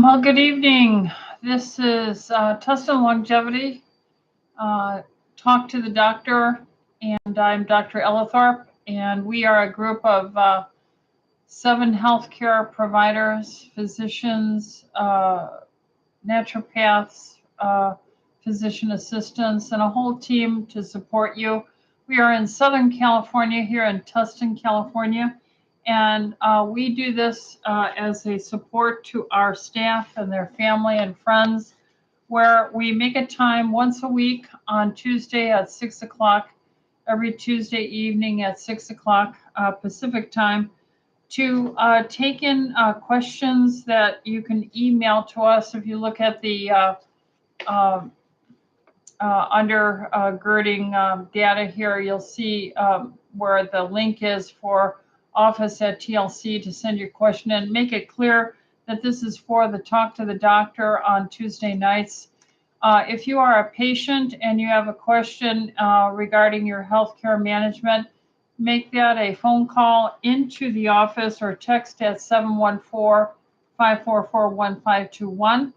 Well, good evening. This is Tustin Longevity, uh, Talk to the Doctor, and I'm Dr. Ellithorpe, and we are a group of 7 healthcare providers, physicians, naturopaths, physician assistants, and a whole team to support you. We are in Southern California, here in Tustin, California, and we do this as a support to our staff and their family and friends, where we make a time once a week on Tuesday at 6 o'clock, every Tuesday evening at 6 o'clock Pacific time, to take in questions that you can email to us. If you look at the uh, undergirding data here, you'll see where the link is for office at TLC to send your question in. Make it clear that this is for the Talk to the Doctor on Tuesday nights. If you are a patient and you have a question regarding your healthcare management, make that a phone call into the office or text at 714-544-1521.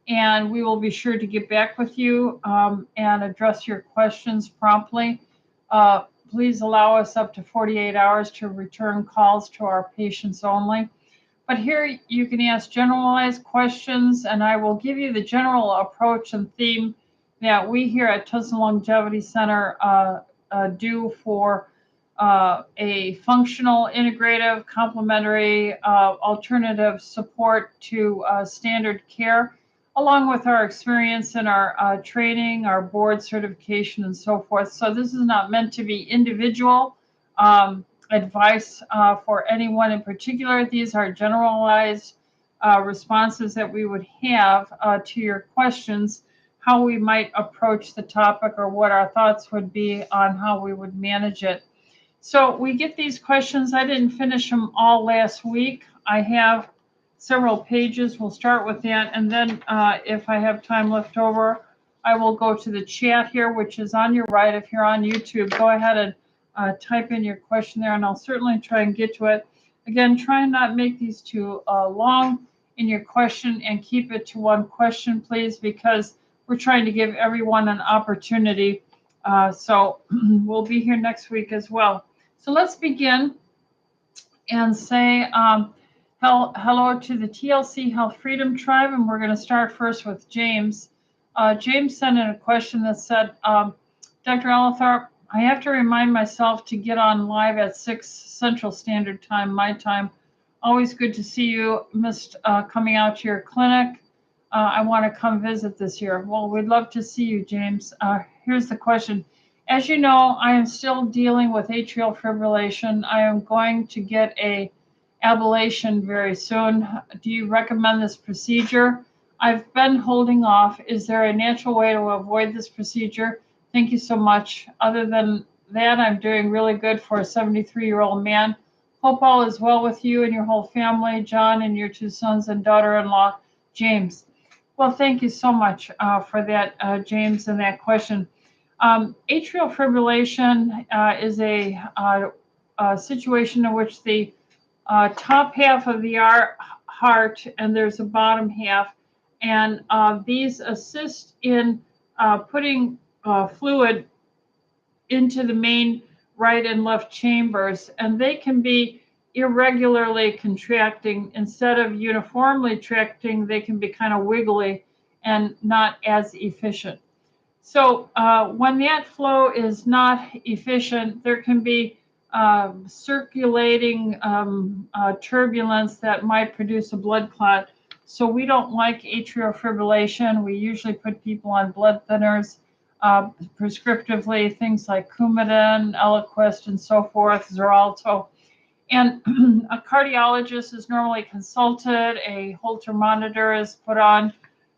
And we will be sure to get back with you and address your questions promptly. Please allow us up to 48 hours to return calls to our patients only. But here you can ask generalized questions, and I will give you the general approach and theme that we here at Tustin Longevity Center do for a functional, integrative, complementary, alternative support to standard care, along with our experience and our training, our board certification, and so forth. So this is not meant to be individual advice for anyone in particular. These are generalized responses that we would have to your questions, how we might approach the topic, or what our thoughts would be on how we would manage it. So we get these questions. I didn't finish them all last week. I have several pages. We'll start with that. And then if I have time left over, I will go to the chat here, which is on your right. If you're on YouTube, go ahead and type in your question there, and I'll certainly try and get to it. Again, try and not make these too long in your question, and keep it to one question, please, because we're trying to give everyone an opportunity. So we'll be here next week as well. So let's begin and say hello to the TLC Health Freedom Tribe, and we're going to start first with James. James sent in a question that said, Dr. Ellithorpe, I have to remind myself to get on live at 6 Central Standard Time, my time. Always good to see you. Missed coming out to your clinic. I want to come visit this year. Well, we'd love to see you, James. Here's the question. As you know, I am still dealing with atrial fibrillation. I am going to get a ablation very soon. Do you recommend this procedure? I've been holding off. Is there a natural way to avoid this procedure? Thank you so much. Other than that, I'm doing really good for a 73-year-old man. Hope all is well with you and your whole family, John and your 2 sons and daughter-in-law, James. Well, thank you so much for that, James, and that question. Atrial fibrillation is a situation in which the top half of the heart, and there's a bottom half, and these assist in putting fluid into the main right and left chambers, and they can be irregularly contracting. Instead of uniformly contracting, they can be kind of wiggly and not as efficient. So when that flow is not efficient, there can be circulating turbulence that might produce a blood clot. So we don't like atrial fibrillation. We usually put people on blood thinners prescriptively, things like Coumadin, Eliquis, and so forth, Xarelto. And a cardiologist is normally consulted, a Holter monitor is put on,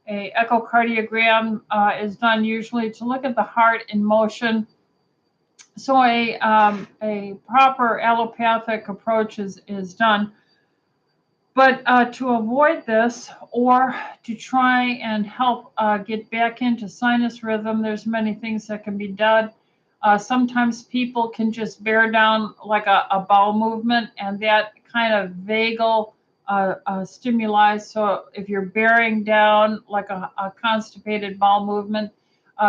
a echocardiogram is done usually to look at the heart in motion. So a proper allopathic approach is done. But to avoid this, or to try and help get back into sinus rhythm, there's many things that can be done. Sometimes people can just bear down like a bowel movement, and that kind of vagal stimuli. So if you're bearing down like a constipated bowel movement,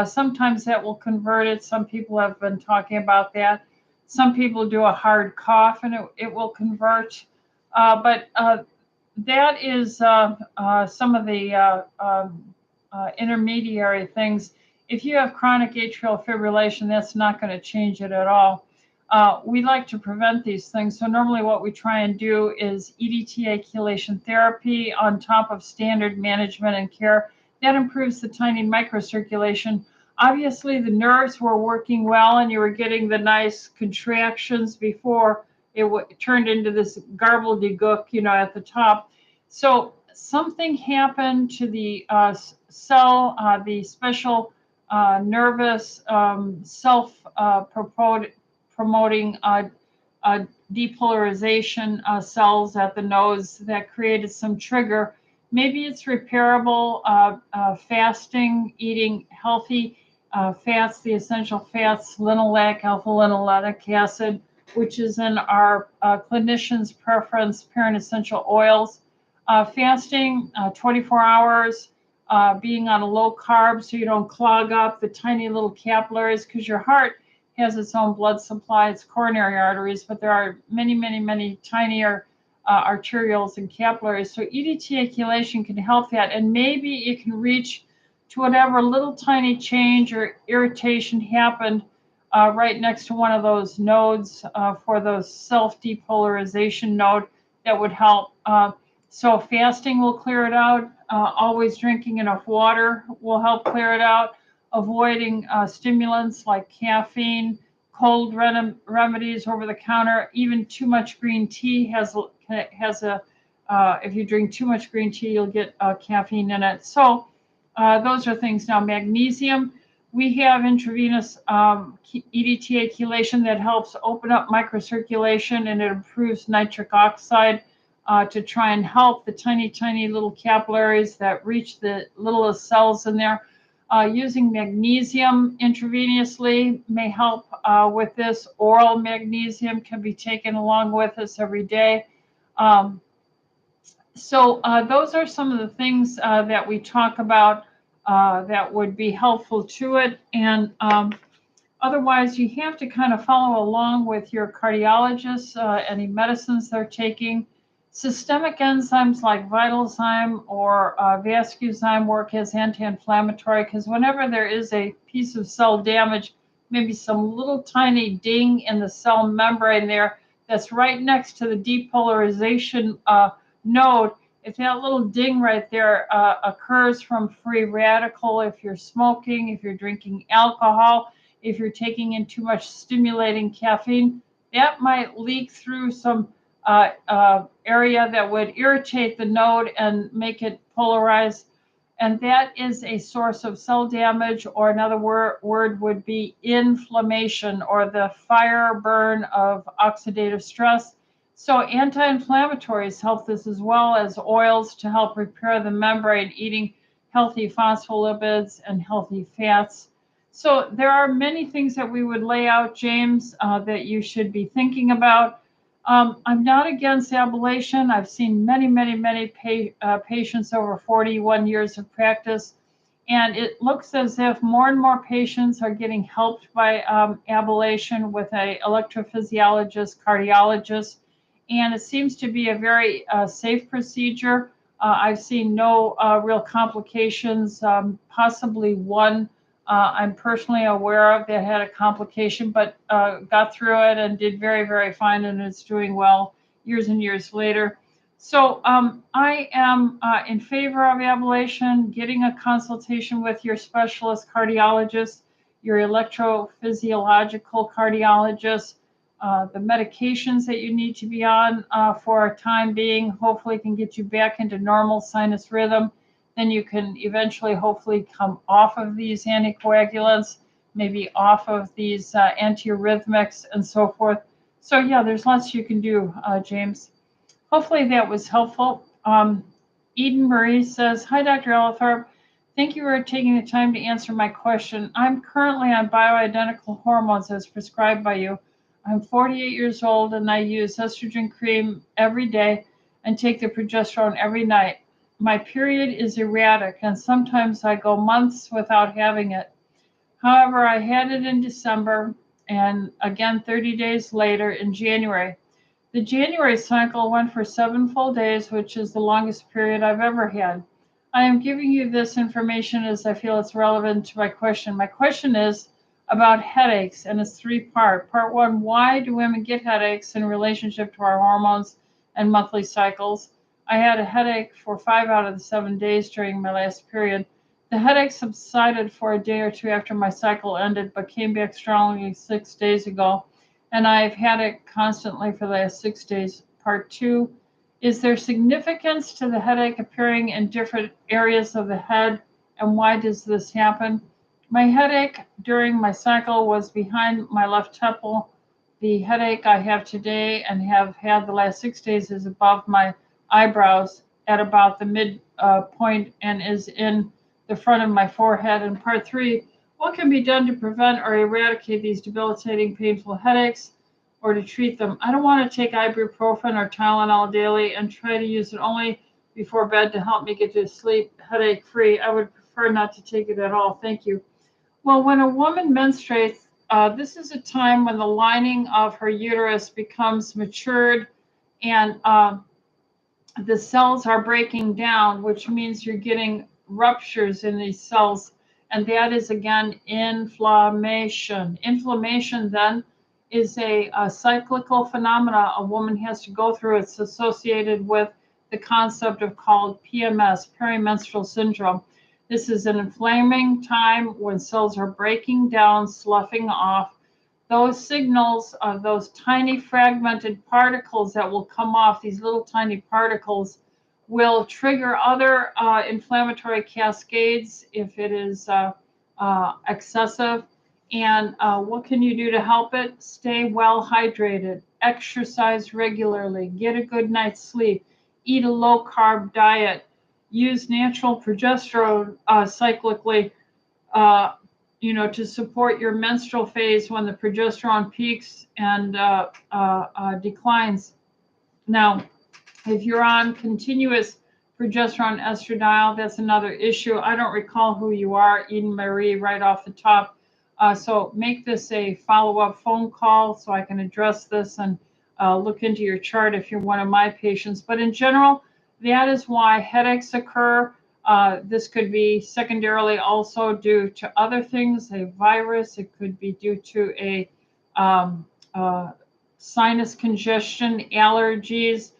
sometimes that will convert it. Some people have been talking about that. Some people do a hard cough and it will convert. But that is some of the intermediary things. If you have chronic atrial fibrillation, that's not going to change it at all. We like to prevent these things. So normally what we try and do is EDTA chelation therapy on top of standard management and care. That improves the tiny microcirculation. Obviously, the nerves were working well and you were getting the nice contractions before it turned into this gobbledygook, at the top. So something happened to the cell, the special nervous self-promoting depolarization cells at the nose that created some trigger. Maybe it's repairable. Fasting, eating healthy fats, the essential fats, linoleic, alpha-linoleic acid, which is in our clinician's preference, parent essential oils. Fasting 24 hours, being on a low carb so you don't clog up the tiny little capillaries, because your heart has its own blood supply, its coronary arteries, but there are many, many, many tinier arterioles and capillaries. So EDTA chelation can help that, and maybe it can reach to whatever little tiny change or irritation happened right next to one of those nodes for those self-depolarization node that would help. So fasting will clear it out. Always drinking enough water will help clear it out. Avoiding stimulants like caffeine, cold remedies over the counter. Even too much green tea has a, if you drink too much green tea, you'll get caffeine in it. So those are things. Now, magnesium. We have intravenous EDTA chelation that helps open up microcirculation, and it improves nitric oxide to try and help the tiny, tiny little capillaries that reach the littlest cells in there. Using magnesium intravenously may help with this. Oral magnesium can be taken along with us every day. So those are some of the things that we talk about that would be helpful to it. And otherwise, you have to kind of follow along with your cardiologist, any medicines they're taking. Systemic enzymes like Vitalzyme or Vascuzyme work as anti-inflammatory, because whenever there is a piece of cell damage, maybe some little tiny ding in the cell membrane there that's right next to the depolarization node, if that little ding right there occurs from free radical, if you're smoking, if you're drinking alcohol, if you're taking in too much stimulating caffeine, that might leak through some area that would irritate the node and make it polarize. And that is a source of cell damage, or another word would be inflammation, or the fire burn of oxidative stress. So anti-inflammatories help this, as well as oils to help repair the membrane, eating healthy phospholipids and healthy fats. So there are many things that we would lay out, James, that you should be thinking about. I'm not against ablation. I've seen many, many, many patients over 41 years of practice, and it looks as if more and more patients are getting helped by ablation with an electrophysiologist, cardiologist, and it seems to be a very safe procedure. I've seen no real complications, possibly one I'm personally aware of that had a complication, but got through it and did very, very fine, and it's doing well years and years later. So I am in favor of ablation, getting a consultation with your specialist cardiologist, your electrophysiological cardiologist, the medications that you need to be on for a time being, hopefully can get you back into normal sinus rhythm. Then you can eventually, hopefully, come off of these anticoagulants, maybe off of these antiarrhythmics and so forth. So yeah, there's lots you can do, James. Hopefully that was helpful. Eden Marie says, "Hi, Dr. Ellithorpe. Thank you for taking the time to answer my question. I'm currently on bioidentical hormones as prescribed by you. I'm 48 years old and I use estrogen cream every day. and take the progesterone every night. My period is erratic, and sometimes I go months without having it. However, I had it in December and again 30 days later in January. The January cycle went for 7 full days, which is the longest period I've ever had. I am giving you this information as I feel it's relevant to my question. My question is about headaches, and it's three-part. Part one, why do women get headaches in relationship to our hormones and monthly cycles? I had a headache for 5 out of the 7 days during my last period. The headache subsided for a day or two after my cycle ended, but came back strongly 6 days ago, and I've had it constantly for the last 6 days. Part two, is there significance to the headache appearing in different areas of the head, and why does this happen? My headache during my cycle was behind my left temple. The headache I have today and have had the last 6 days is above my eyebrows at about the mid point and is in the front of my forehead. And part three, what can be done to prevent or eradicate these debilitating, painful headaches or to treat them? I don't want to take ibuprofen or Tylenol daily and try to use it only before bed to help me get to sleep headache free. I would prefer not to take it at all. Thank you. Well, when a woman menstruates, this is a time when the lining of her uterus becomes matured and the cells are breaking down, which means you're getting ruptures in these cells. And that is, again, inflammation. Inflammation then is a cyclical phenomena a woman has to go through. It's associated with the concept of called PMS, perimenstrual syndrome. This is an inflaming time when cells are breaking down, sloughing off. Those signals of those tiny fragmented particles that will come off, these little tiny particles, will trigger other inflammatory cascades if it is excessive. And what can you do to help it? Stay well hydrated, exercise regularly, get a good night's sleep, eat a low carb diet, use natural progesterone cyclically, to support your menstrual phase when the progesterone peaks and declines. Now, if you're on continuous progesterone estradiol, that's another issue. I don't recall who you are, Eden Marie, right off the top. So make this a follow-up phone call so I can address this and look into your chart if you're one of my patients. But in general, that is why headaches occur. This could be secondarily also due to other things, a virus. It could be due to a sinus congestion, allergies.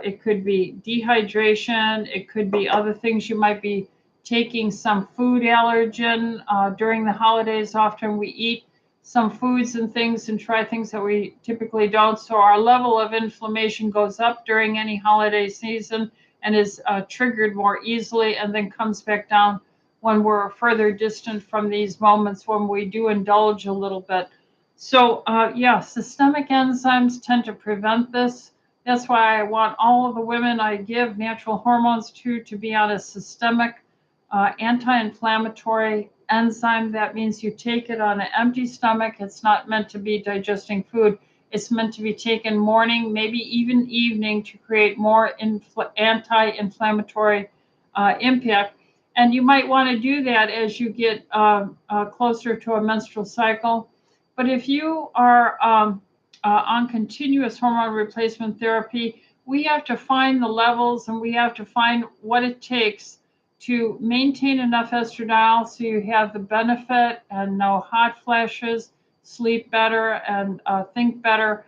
It could be dehydration. It could be other things. You might be taking some food allergen during the holidays. Often we eat some foods and things and try things that we typically don't. So our level of inflammation goes up during any holiday season and is triggered more easily, and then comes back down when we're further distant from these moments when we do indulge a little bit. So systemic enzymes tend to prevent this. That's why I want all of the women I give natural hormones to be on a systemic anti-inflammatory enzyme. That means you take it on an empty stomach. It's not meant to be digesting food. It's meant to be taken morning, maybe even evening, to create more anti-inflammatory impact. And you might want to do that as you get closer to a menstrual cycle. But if you are on continuous hormone replacement therapy, we have to find the levels and we have to find what it takes to maintain enough estradiol so you have the benefit and no hot flashes, sleep better, and think better.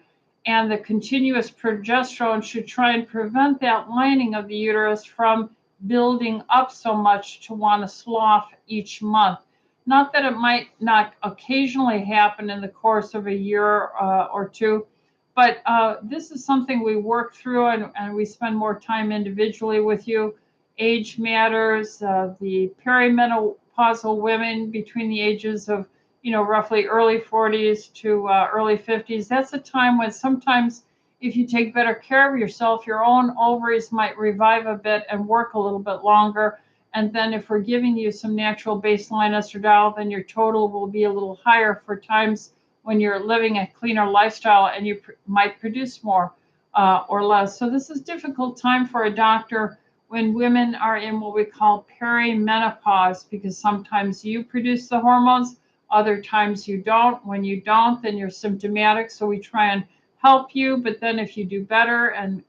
And the continuous progesterone should try and prevent that lining of the uterus from building up so much to want to slough each month. Not that it might not occasionally happen in the course of a year or two, but this is something we work through, and we spend more time individually with you. Age matters. The perimenopausal women between the ages of, roughly early 40s to early 50s, that's a time when sometimes if you take better care of yourself, your own ovaries might revive a bit and work a little bit longer. And then if we're giving you some natural baseline estradiol, then your total will be a little higher for times when you're living a cleaner lifestyle and you might produce more. or less. So this is a difficult time for a doctor when women are in what we call perimenopause, because sometimes you produce the hormones, other times you don't. When you don't, then you're symptomatic. So we try and help you. But then if you do better and,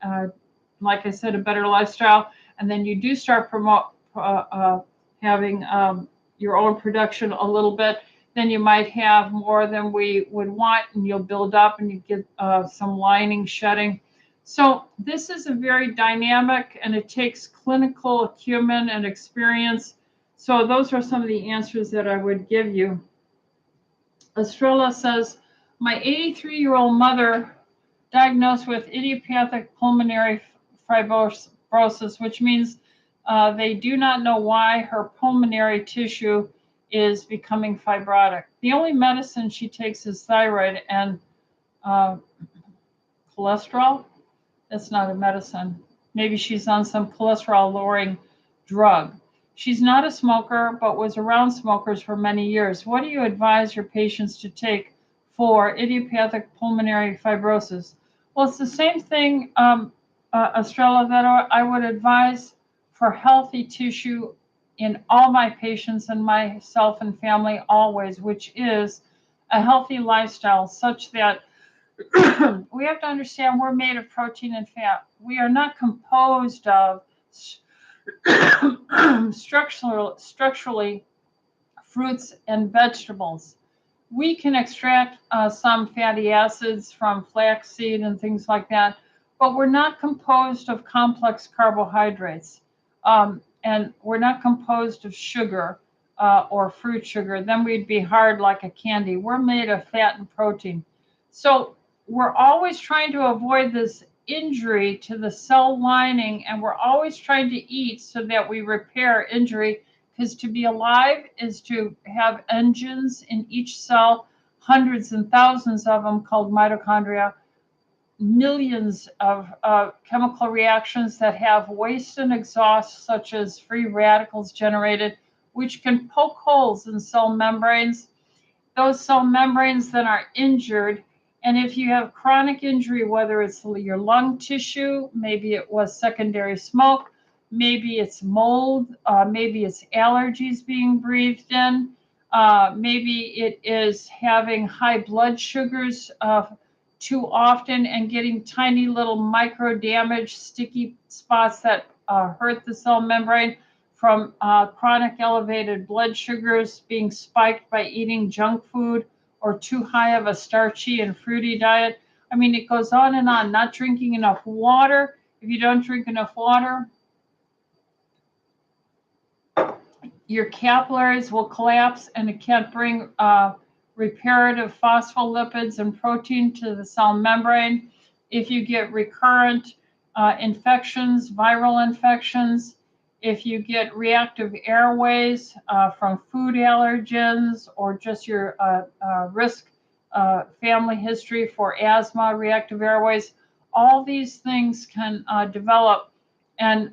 like I said, a better lifestyle, and then you do start having your own production a little bit, then you might have more than we would want, and you'll build up and you get some lining shedding. So this is a very dynamic, and it takes clinical acumen and experience. So those are some of the answers that I would give you. Estrella says, my 83-year-old mother diagnosed with idiopathic pulmonary fibrosis, which means they do not know why her pulmonary tissue is becoming fibrotic. The only medicine she takes is thyroid and cholesterol. That's not a medicine. Maybe she's on some cholesterol-lowering drug. She's not a smoker, but was around smokers for many years. What do you advise your patients to take for idiopathic pulmonary fibrosis? Well, it's the same thing, Estrella, that I would advise for healthy tissue in all my patients and myself and family always, which is a healthy lifestyle, such that we have to understand we're made of protein and fat. We are not composed of structurally fruits and vegetables. We can extract some fatty acids from flaxseed and things like that, but we're not composed of complex carbohydrates. And we're not composed of sugar or fruit sugar. Then we'd be hard like a candy. We're made of fat and protein. So we're always trying to avoid this injury to the cell lining, and we're always trying to eat so that we repair injury, because to be alive is to have engines in each cell, hundreds and thousands of them called mitochondria, millions of chemical reactions that have waste and exhaust, such as free radicals generated, which can poke holes in cell membranes. Those cell membranes then are injured. And if you have chronic injury, whether it's your lung tissue, maybe it was secondary smoke, maybe it's mold, maybe it's allergies being breathed in, maybe it is having high blood sugars too often and getting tiny little micro damage, sticky spots that hurt the cell membrane from chronic elevated blood sugars being spiked by eating junk food or too high of a starchy and fruity diet. I mean, it goes on and on. Not drinking enough water. If you don't drink enough water, your capillaries will collapse, and it can't bring reparative phospholipids and protein to the cell membrane. If you get recurrent infections, viral infections, if you get reactive airways from food allergens, or just your risk family history for asthma, reactive airways, all these things can develop. And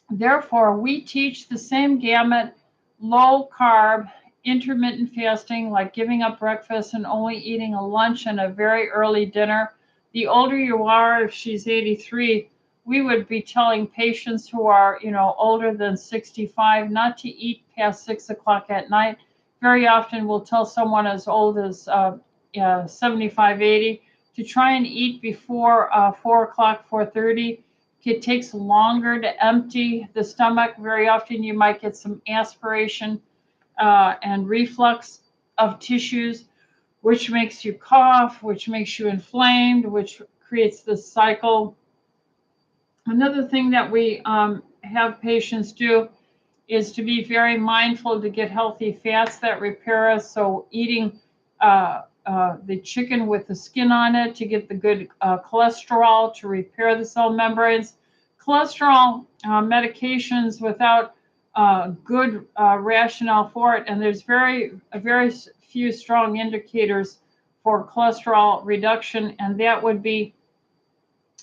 therefore, we teach the same gamut: low carb, intermittent fasting, like giving up breakfast and only eating a lunch and a very early dinner. The older you are, if she's 83, we would be telling patients who are, older than 65 not to eat past 6 o'clock at night. Very often we'll tell someone as old as 75, 80 to try and eat before 4 o'clock, 4:30. It takes longer to empty the stomach. Very often you might get some aspiration and reflux of tissues, which makes you cough, which makes you inflamed, which creates this cycle. Another thing that we have patients do is to be very mindful to get healthy fats that repair us. So eating the chicken with the skin on it to get the good cholesterol to repair the cell membranes. Cholesterol medications without good rationale for it, and there's very few strong indicators for cholesterol reduction, and that would be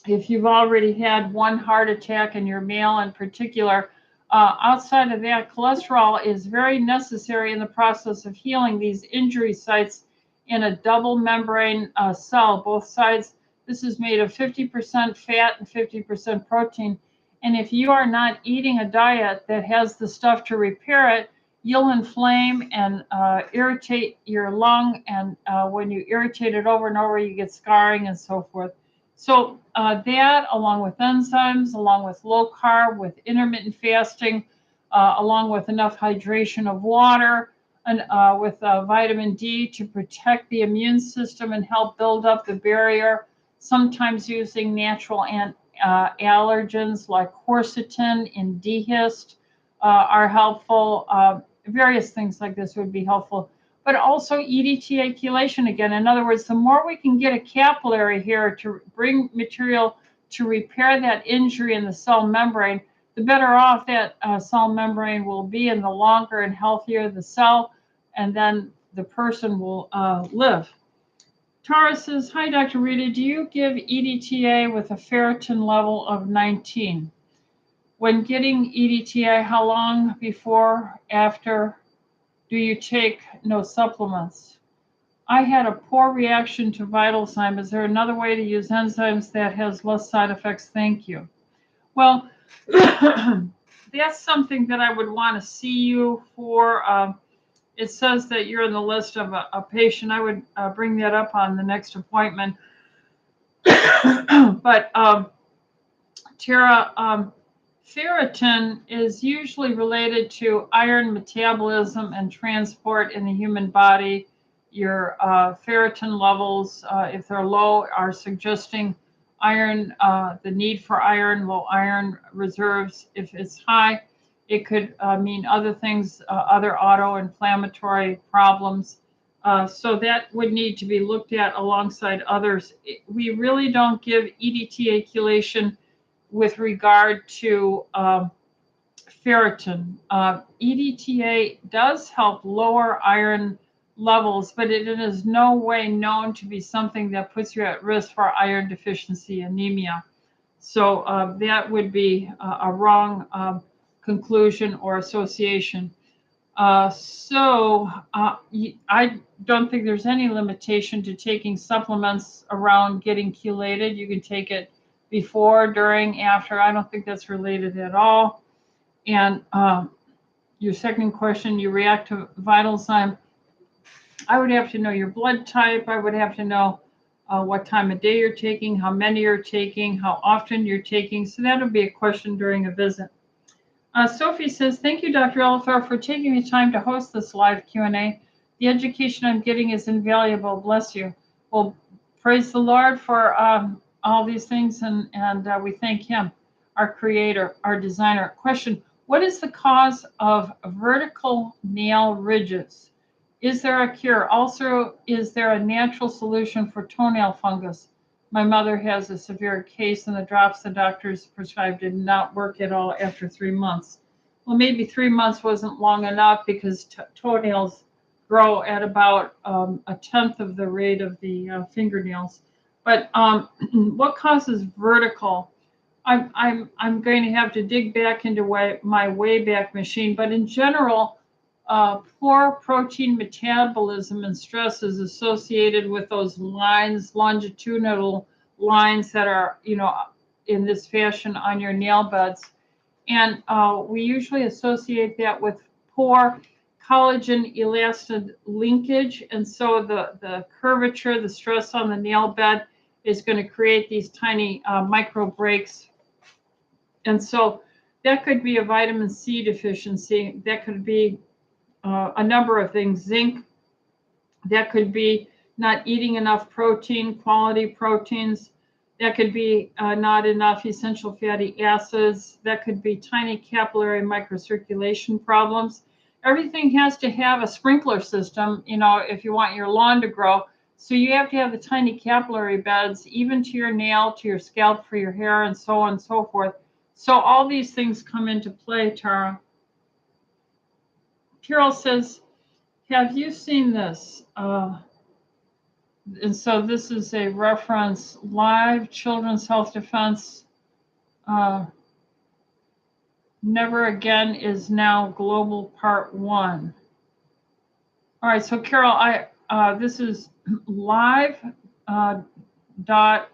if you've already had one heart attack, and you're male in particular. Outside of that, cholesterol is very necessary in the process of healing these injury sites in a double membrane cell, both sides. This is made of 50% fat and 50% protein. And if you are not eating a diet that has the stuff to repair it, you'll inflame and irritate your lung. And when you irritate it over and over, you get scarring and so forth. So that, along with enzymes, along with low carb, with intermittent fasting, along with enough hydration of water, and with vitamin D to protect the immune system and help build up the barrier, sometimes using natural allergens like quercetin and dehisce are helpful. Various things like this would be helpful. But also EDTA chelation again. In other words, the more we can get a capillary here to bring material to repair that injury in the cell membrane, the better off that cell membrane will be, and the longer and healthier the cell, and then the person will live. Tara says, hi, Dr. Rita, do you give EDTA with a ferritin level of 19? When getting EDTA, how long before, after do you take no supplements? I had a poor reaction to VitalZyme. Is there another way to use enzymes that has less side effects? Thank you. Well, that's something that I would want to see you for. It says that you're in the list of a patient. I would bring that up on the next appointment. But Tara, ferritin is usually related to iron metabolism and transport in the human body. Your ferritin levels, if they're low, are suggesting iron, the need for iron, low iron reserves. If it's high, it could mean other things, other autoinflammatory problems. So that would need to be looked at alongside others. We really don't give EDTA chelation with regard to ferritin. EDTA does help lower iron levels, but it is no way known to be something that puts you at risk for iron deficiency anemia. So that would be a wrong conclusion or association. I don't think there's any limitation to taking supplements around getting chelated. You can take it before, during, after. I don't think that's related at all. And your second question, you react to VitalZyme. I would have to know your blood type. I would have to know what time of day you're taking, how many you're taking, how often you're taking. So that would be a question during a visit. Sophie says, thank you, Dr. Elifar, for taking the time to host this live Q&A. The education I'm getting is invaluable. Bless you. Well, praise the Lord for all these things, and we thank him, our creator, our designer. Question, what is the cause of vertical nail ridges? Is there a cure? Also, is there a natural solution for toenail fungus? My mother has a severe case, and the drops the doctors prescribed did not work at all after 3 months. Well, maybe 3 months wasn't long enough, because toenails grow at about a tenth of the rate of the fingernails. But what causes vertical? I'm going to have to dig back into my Wayback Machine, but in general, poor protein metabolism and stress is associated with those lines, longitudinal lines that are, in this fashion on your nail beds. And we usually associate that with poor collagen elastin linkage. And so the curvature, the stress on the nail bed is going to create these tiny micro breaks. And so that could be a vitamin C deficiency. That could be a number of things. Zinc, that could be not eating enough protein, quality proteins. That could be not enough essential fatty acids. That could be tiny capillary microcirculation problems. Everything has to have a sprinkler system, if you want your lawn to grow. So you have to have the tiny capillary beds, even to your nail, to your scalp, for your hair, and so on and so forth. So all these things come into play, Tara. Carol says, have you seen this? And so this is a reference, Live Children's Health Defense. Never Again is now Global Part 1. All right, so Carol, this is live dot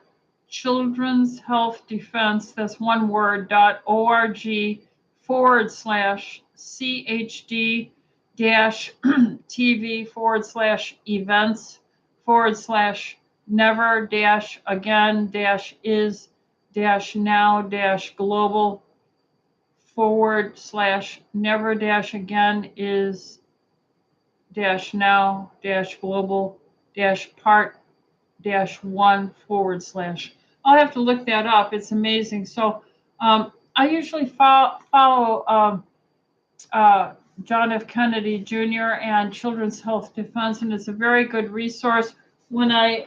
Children's Health Defense, that's one word, .org/CHD TV/never-again-is-now-global/part-1/. I'll have to look that up. It's amazing. So I usually follow John F. Kennedy Jr. and Children's Health Defense, and it's a very good resource. When I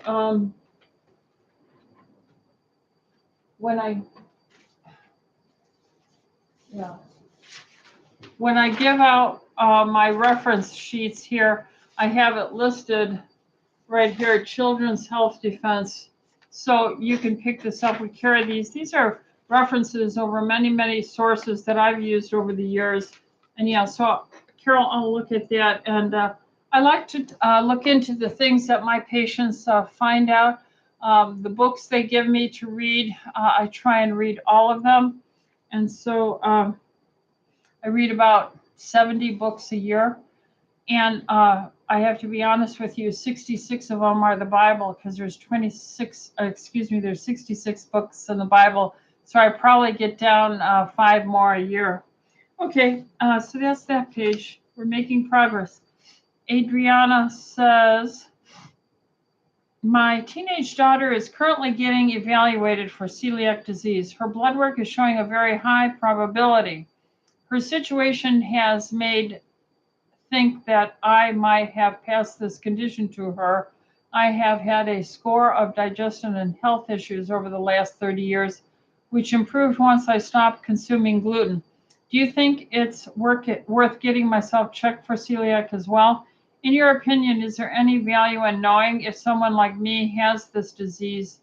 give out my reference sheets here, I have it listed right here, Children's Health Defense. So you can pick this up. We carry these. These are references over many, many sources that I've used over the years. And yeah, so Carol, I'll look at that. And I like to look into the things that my patients find out. The books they give me to read, I try and read all of them. And so I read about 70 books a year. And I have to be honest with you, 66 of them are the Bible, because there's 66 books in the Bible. So I probably get down 5 more a year. Okay, so that's that page. We're making progress. Adriana says, my teenage daughter is currently getting evaluated for celiac disease. Her blood work is showing a very high probability. Her situation has made think that I might have passed this condition to her. I have had a score of digestion and health issues over the last 30 years, which improved once I stopped consuming gluten. Do you think it's worth getting myself checked for celiac as well? In your opinion, is there any value in knowing if someone like me has this disease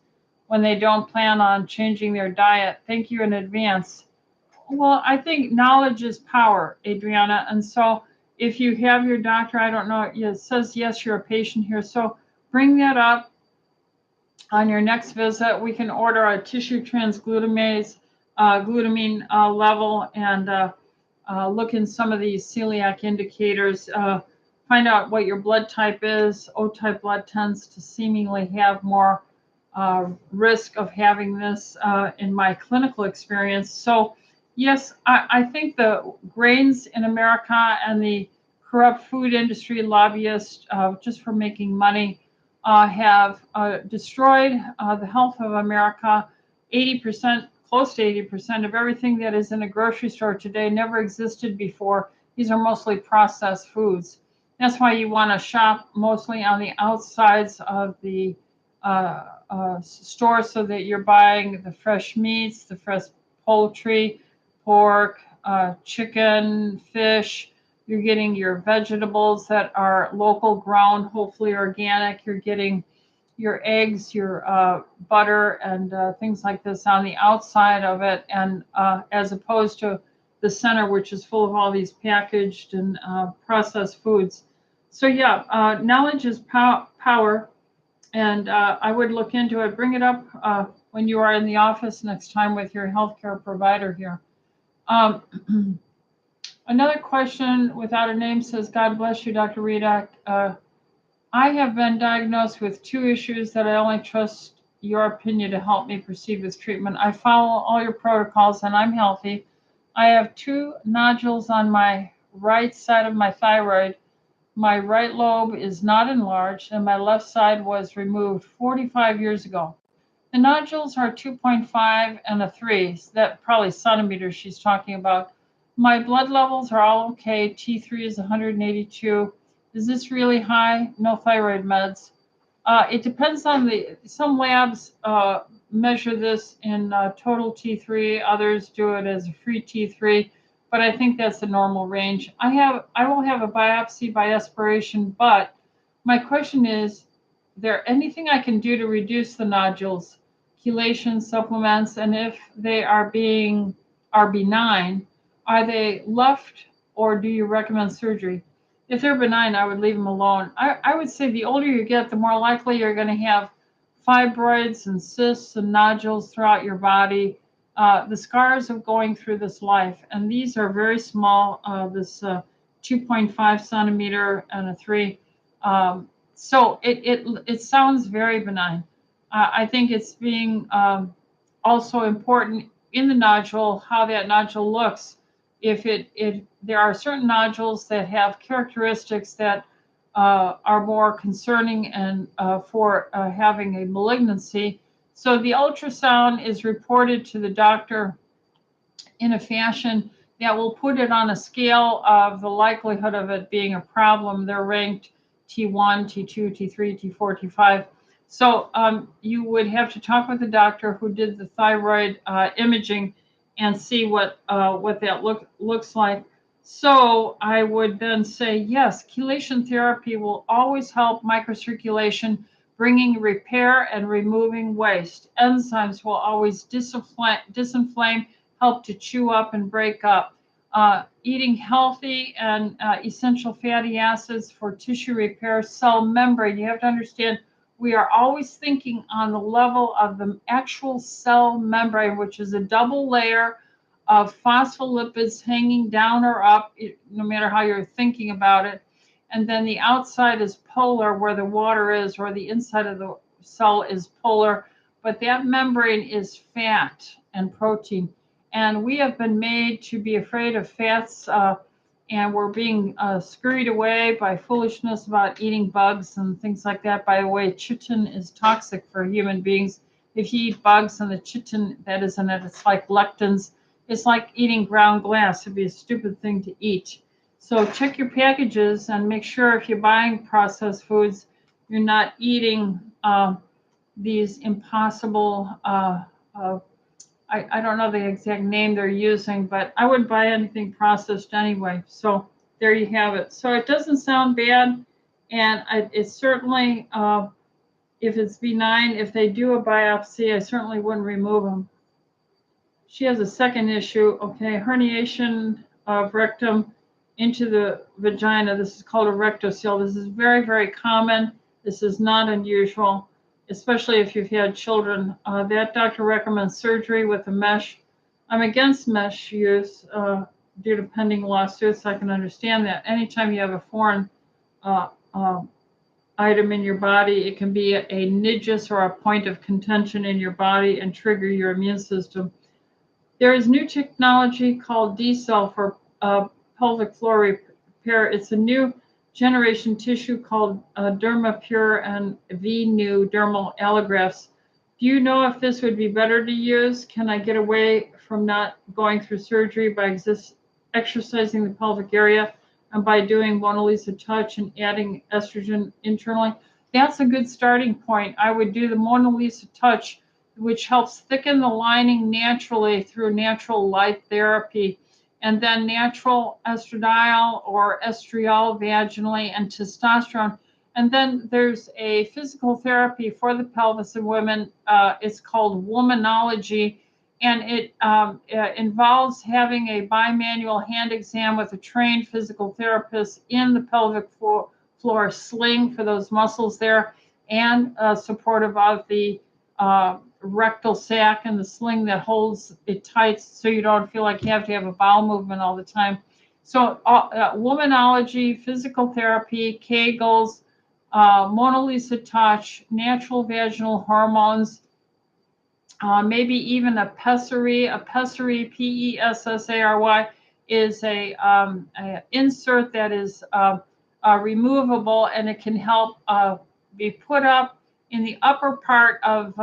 when they don't plan on changing their diet? Thank you in advance. Well, I think knowledge is power, Adriana. And so if you have your doctor, I don't know, it says yes, you're a patient here. So bring that up on your next visit. We can order a tissue transglutamine level and look in some of these celiac indicators. Find out what your blood type is. O-type blood tends to seemingly have more risk of having this in my clinical experience. So yes, I think the grains in America and the corrupt food industry lobbyists, just for making money, have destroyed the health of America. 80%, close to 80% of everything that is in a grocery store today never existed before. These are mostly processed foods. That's why you want to shop mostly on the outsides of the store, so that you're buying the fresh meats, the fresh poultry, pork, chicken, fish. You're getting your vegetables that are local grown, hopefully organic. You're getting your eggs, your butter, and things like this on the outside of it, and as opposed to the center, which is full of all these packaged and processed foods. So yeah, knowledge is power, and I would look into it. Bring it up when you are in the office next time with your healthcare provider here. Another question without a name says, God bless you, Dr. Rita. I have been diagnosed with 2 issues that I only trust your opinion to help me proceed with treatment. I follow all your protocols and I'm healthy. I have 2 nodules on my right side of my thyroid. My right lobe is not enlarged and my left side was removed 45 years ago. The nodules are 2.5 and a 3, so that probably centimeters she's talking about. My blood levels are all okay. T3 is 182. Is this really high? No thyroid meds. It depends on some labs measure this in total T3. Others do it as a free T3, but I think that's the normal range. I will have a biopsy by aspiration, but my question is there anything I can do to reduce the nodules, chelation, supplements, and if they are benign, are they left or do you recommend surgery? If they're benign, I would leave them alone. I would say the older you get, the more likely you're going to have fibroids and cysts and nodules throughout your body, the scars of going through this life. And these are very small, this 2.5 centimeter and a 3. So it sounds very benign. I think it's being also important in the nodule, how that nodule looks. If there are certain nodules that have characteristics that are more concerning and for having a malignancy. So the ultrasound is reported to the doctor in a fashion that will put it on a scale of the likelihood of it being a problem. They're ranked T1, T2, T3, T4, T5. So you would have to talk with the doctor who did the thyroid imaging and see what that looks like. So I would then say, yes, chelation therapy will always help microcirculation, bringing repair and removing waste. Enzymes will always disinflame, help to chew up and break up. Eating healthy and essential fatty acids for tissue repair, cell membrane. You have to understand, we are always thinking on the level of the actual cell membrane, which is a double layer of phospholipids hanging down or up, no matter how you're thinking about it. And then the outside is polar, where the water is, or the inside of the cell is polar. But that membrane is fat and protein. And we have been made to be afraid of fats, and we're being scurried away by foolishness about eating bugs and things like that. By the way, chitin is toxic for human beings. If you eat bugs and the chitin that is in it, it's like lectins. It's like eating ground glass. It'd be a stupid thing to eat. So check your packages and make sure if you're buying processed foods, you're not eating these impossible, I don't know the exact name they're using, but I wouldn't buy anything processed anyway. So there you have it. So it doesn't sound bad. And it's certainly, if it's benign, if they do a biopsy, I certainly wouldn't remove them. She has a second issue, okay, herniation of rectum into the vagina. This is called a rectocele. This is very, very common. This is not unusual, especially if you've had children. That doctor recommends surgery with a mesh. I'm against mesh use due to pending lawsuits. I can understand that. Anytime you have a foreign item in your body, it can be a nidus or a point of contention in your body and trigger your immune system. There is new technology called D-cell for pelvic floor repair. It's a new generation tissue called DermaPure and V-New dermal allografts. Do you know if this would be better to use? Can I get away from not going through surgery by exercising the pelvic area and by doing Mona Lisa Touch and adding estrogen internally? That's a good starting point. I would do the Mona Lisa Touch, which helps thicken the lining naturally through natural light therapy, and then natural estradiol or estriol vaginally and testosterone. And then there's a physical therapy for the pelvis in women. It's called Womanology, and it involves having a bimanual hand exam with a trained physical therapist in the pelvic floor sling for those muscles there, and supportive of the rectal sac and the sling that holds it tight so you don't feel like you have to have a bowel movement all the time. So Womanology, physical therapy, Kegels, Mona Lisa Touch, natural vaginal hormones, maybe even a pessary. A pessary, Pessary, is a insert that is removable, and it can help be put up in the upper part of,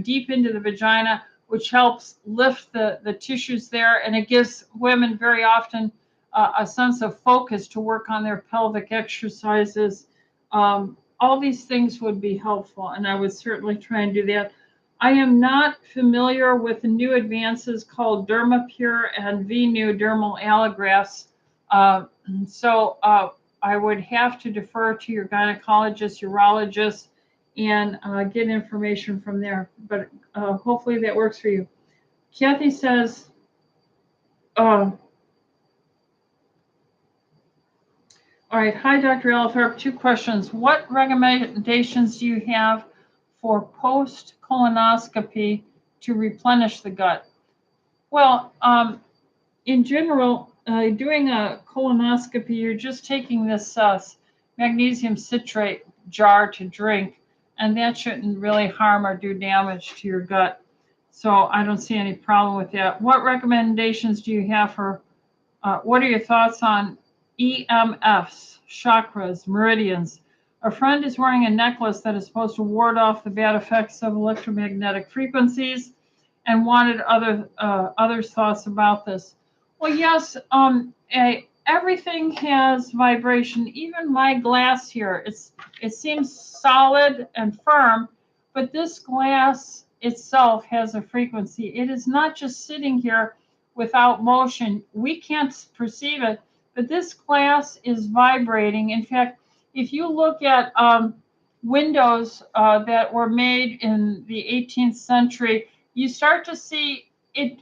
deep into the vagina, which helps lift the tissues there. And it gives women very often a sense of focus to work on their pelvic exercises. All these things would be helpful, and I would certainly try and do that. I am not familiar with the new advances called DermaPure and V-New dermal allografts. So I would have to defer to your gynecologist, urologist, and get information from there. But hopefully that works for you. Kathy says, all right, hi, Dr. Ellithorpe, 2 questions. What recommendations do you have for post-colonoscopy to replenish the gut? Well, in general, doing a colonoscopy, you're just taking this magnesium citrate jar to drink, and that shouldn't really harm or do damage to your gut. So I don't see any problem with that. What recommendations do you have for, what are your thoughts on EMFs, chakras, meridians? A friend is wearing a necklace that is supposed to ward off the bad effects of electromagnetic frequencies and wanted others' thoughts about this. Well, yes, everything has vibration. Even my glass here, it seems solid and firm, but this glass itself has a frequency. It is not just sitting here without motion. We can't perceive it, but this glass is vibrating. In fact, if you look at windows that were made in the 18th century, you start to see it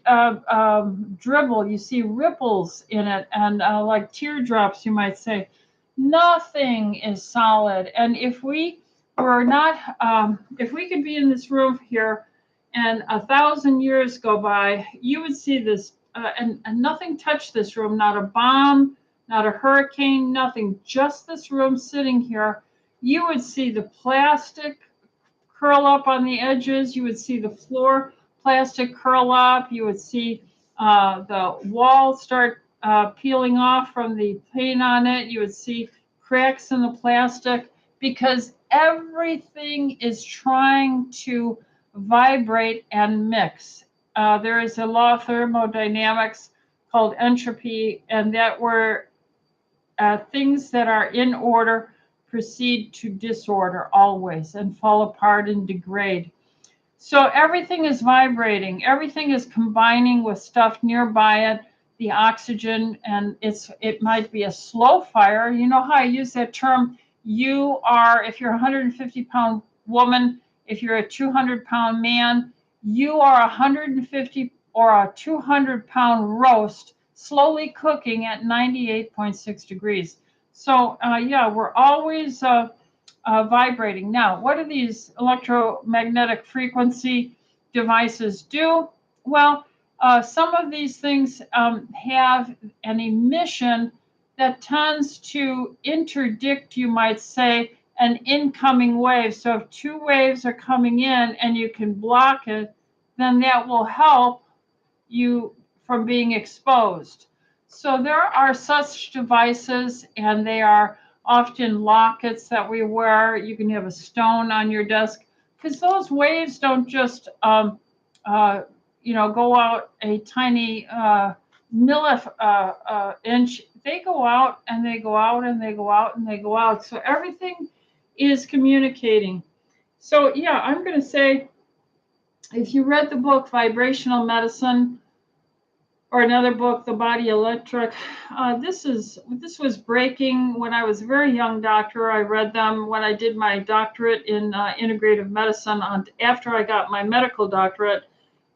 dribble. You see ripples in it, and like teardrops, you might say. Nothing is solid. And if we were not, if we could be in this room here, and 1,000 years go by, you would see this, and nothing touched this room. Not a bomb, not a hurricane, nothing. Just this room sitting here. You would see the plastic curl up on the edges. You would see the floor plastic curl up. You would see the wall start peeling off from the paint on it. You would see cracks in the plastic because everything is trying to vibrate and mix. There is a law of thermodynamics called entropy, and that where things that are in order proceed to disorder always and fall apart and degrade. So everything is vibrating. Everything is combining with stuff nearby it, the oxygen, and it might be a slow fire. You know how I use that term? You are, if you're a 150-pound woman, if you're a 200-pound man, you are 150 or a 200-pound roast slowly cooking at 98.6 degrees. So yeah, we're always vibrating. Now, what do these electromagnetic frequency devices do? Well, some of these things have an emission that tends to interdict, you might say, an incoming wave. So if two waves are coming in and you can block it, then that will help you from being exposed. So there are such devices, and they are often lockets that we wear. You can have a stone on your desk because those waves don't just, go out a tiny inch. They go out and they go out and they go out and they go out. So everything is communicating. So yeah, I'm going to say, if you read the book Vibrational Medicine, or another book, The Body Electric. This was breaking when I was a very young doctor. I read them when I did my doctorate in integrative medicine after I got my medical doctorate.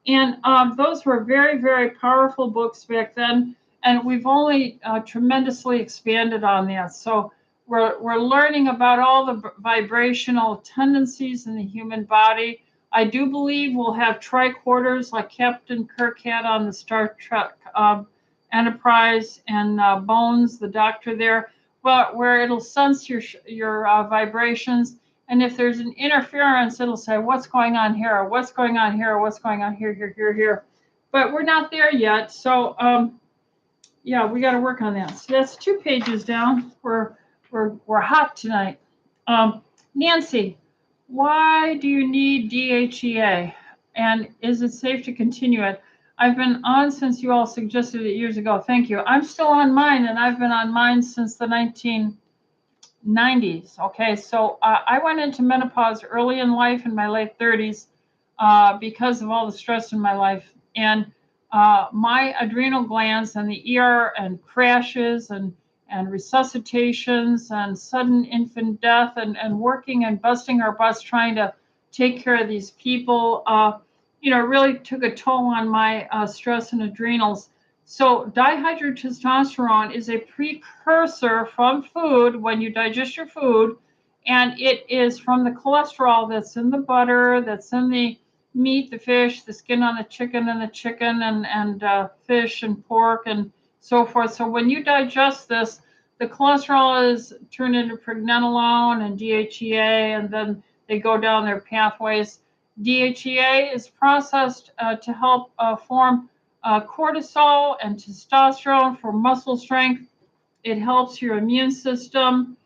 And those were very, very powerful books back then. And we've only tremendously expanded on that. So we're learning about all the vibrational tendencies in the human body. I do believe we'll have tricorders like Captain Kirk had on the Star Trek Enterprise, and Bones, the doctor there, but where it'll sense your vibrations. And if there's an interference, it'll say, what's going on here? Or what's going on here? Or what's going on here, here, here, here. But we're not there yet. So, yeah, we got to work on that. So that's 2 pages down. We're hot tonight. Nancy, why do you need DHEA? And is it safe to continue it? I've been on since you all suggested it years ago. Thank you. I'm still on mine, and I've been on mine since the 1990s. Okay, so I went into menopause early in life, in my late 30s, because of all the stress in my life. And my adrenal glands and the ER and crashes and resuscitations and sudden infant death and working and busting our butts trying to take care of these people, really took a toll on my stress and adrenals. So dihydrotestosterone is a precursor from food when you digest your food, And it is from the cholesterol that's in the butter, that's in the meat, the fish, the skin on the chicken, and fish and pork and so forth. So when you digest this, the cholesterol is turned into pregnenolone and DHEA, and then they go down their pathways. DHEA is processed to help form cortisol and testosterone for muscle strength. It helps your immune system.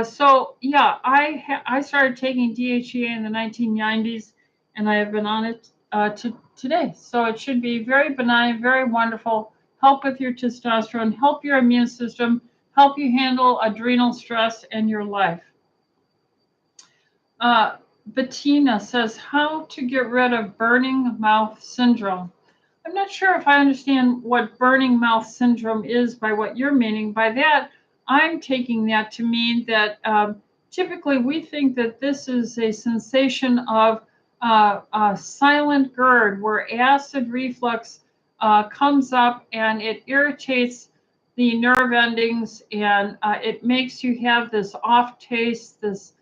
So yeah, I started taking DHEA in the 1990s, and I have been on it to today. So it should be very benign, very wonderful. Help with your testosterone, help your immune system, help you handle adrenal stress in your life. Bettina says, how to get rid of burning mouth syndrome. I'm not sure if I understand what burning mouth syndrome is by what you're meaning. By that, I'm taking that to mean that typically we think that this is a sensation of a silent GERD, where acid reflux comes up and it irritates the nerve endings, and it makes you have this off taste, this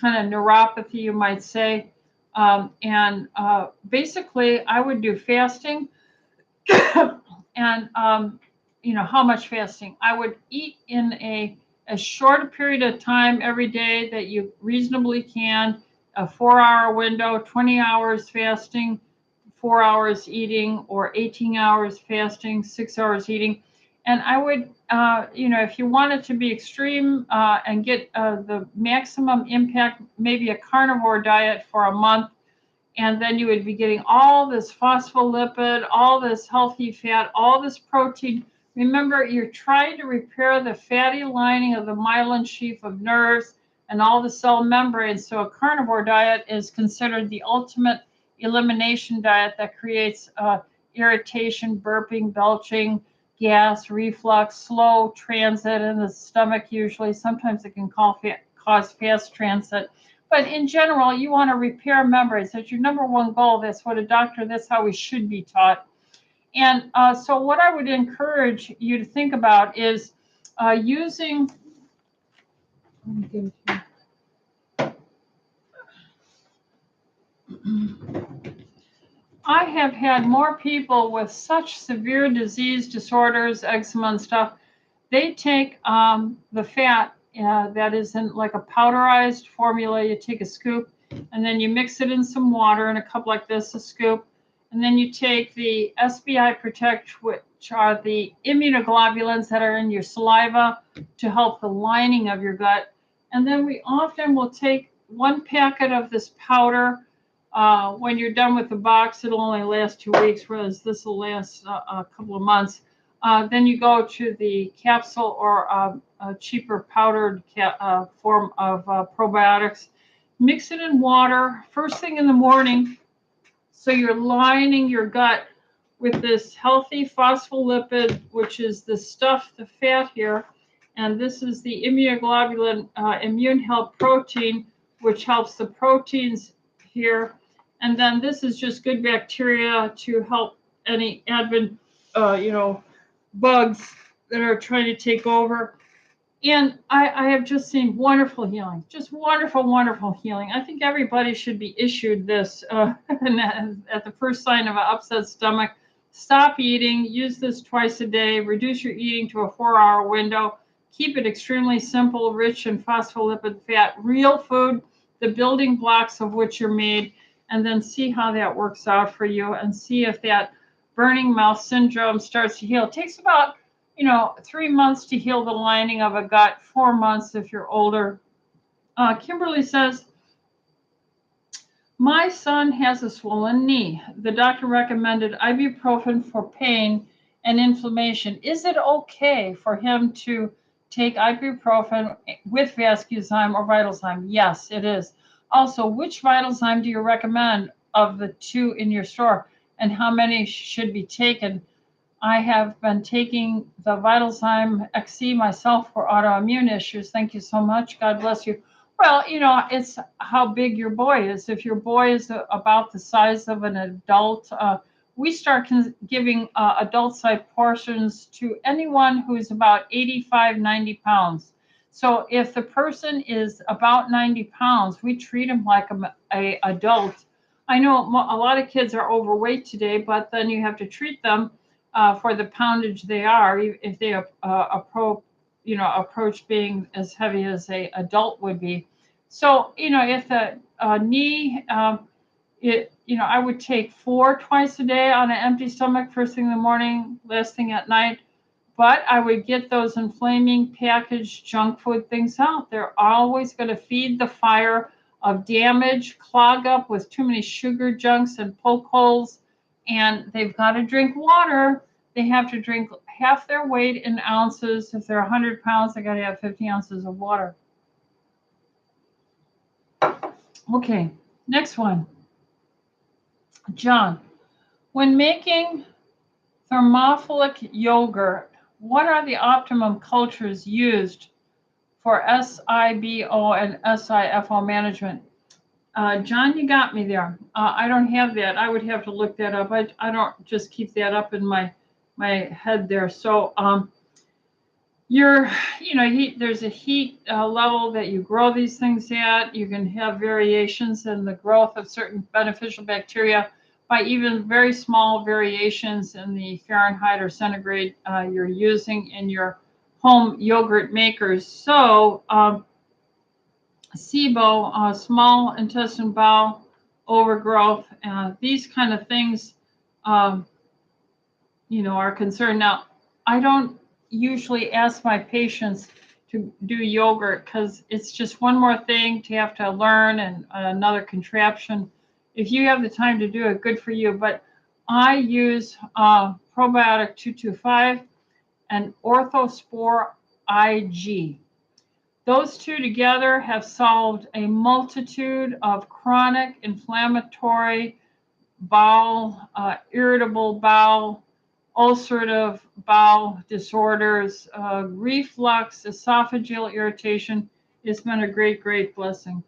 kind of neuropathy, you might say. And basically, I would do fasting. And how much fasting? I would eat in a short period of time every day that you reasonably can, a 4-hour window, 20 hours fasting, 4 hours eating, or 18 hours fasting, 6 hours eating. And I would, if you wanted to be extreme and get the maximum impact, maybe a carnivore diet for a month, and then you would be getting all this phospholipid, all this healthy fat, all this protein. Remember, you're trying to repair the fatty lining of the myelin sheath of nerves and all the cell membranes. So a carnivore diet is considered the ultimate elimination diet that creates irritation, burping, belching, gas, reflux, slow transit in the stomach usually. Sometimes it can cause fast transit. But in general, you want to repair membranes. That's your number one goal. That's how we should be taught. And so what I would encourage you to think about is using, let me get it here. I have had more people with such severe disease disorders, eczema and stuff. They take the fat that is in like a powderized formula. You take a scoop and then you mix it in some water in a cup like this, a scoop. And then you take the SBI Protect, which are the immunoglobulins that are in your saliva to help the lining of your gut. And then we often will take 1 packet of this powder. When you're done with the box, it'll only last 2 weeks, whereas this will last a couple of months. Then you go to the capsule or a cheaper powdered form of probiotics. Mix it in water first thing in the morning, so you're lining your gut with this healthy phospholipid, which is the stuff, the fat here, and this is the immunoglobulin immune help protein, which helps the proteins here. And then this is just good bacteria to help any bugs that are trying to take over. And I have just seen wonderful healing, just wonderful, wonderful healing. I think everybody should be issued this at the first sign of an upset stomach. Stop eating, use this twice a day, reduce your eating to a 4-hour window, keep it extremely simple, rich in phospholipid fat, real food, the building blocks of which you're made, and then see how that works out for you and see if that burning mouth syndrome starts to heal. It takes about 3 months to heal the lining of a gut, 4 months if you're older. Kimberly says, my son has a swollen knee. The doctor recommended ibuprofen for pain and inflammation. Is it okay for him to take ibuprofen with Vascuzyme or Vitalzyme? Yes, it is. Also, which Vitalzyme do you recommend of the 2 in your store, and how many should be taken? I have been taking the Vitalzyme XC myself for autoimmune issues. Thank you so much. God bless you. Well, it's how big your boy is. If your boy is about the size of an adult, we start giving adult-sized portions to anyone who's about 85, 90 pounds. So if the person is about 90 pounds, we treat them like a adult. I know a lot of kids are overweight today, but then you have to treat them for the poundage they are, if they approach being as heavy as a adult would be. So if the knee, I would take 4 twice a day on an empty stomach, first thing in the morning, last thing at night. But I would get those inflaming packaged junk food things out. They're always going to feed the fire of damage, clog up with too many sugar junks and poke holes. And they've got to drink water. They have to drink half their weight in ounces. If they're 100 pounds, they got to have 50 ounces of water. Okay, next one. John, when making thermophilic yogurt, what are the optimum cultures used for SIBO and SIFO management? John, you got me there. I don't have that. I would have to look that up. I don't just keep that up in my head there. So there's a heat level that you grow these things at. You can have variations in the growth of certain beneficial bacteria by even very small variations in the Fahrenheit or centigrade you're using in your home yogurt makers. So SIBO, small intestine bowel overgrowth, these kind of things, are concerned. Now, I don't usually ask my patients to do yogurt because it's just one more thing to have to learn and another contraption. If you have the time to do it, good for you. But I use Probiotic 225 and Orthospore IG. Those two together have solved a multitude of chronic inflammatory bowel, irritable bowel, ulcerative bowel disorders, reflux, esophageal irritation. It's been a great, great blessing.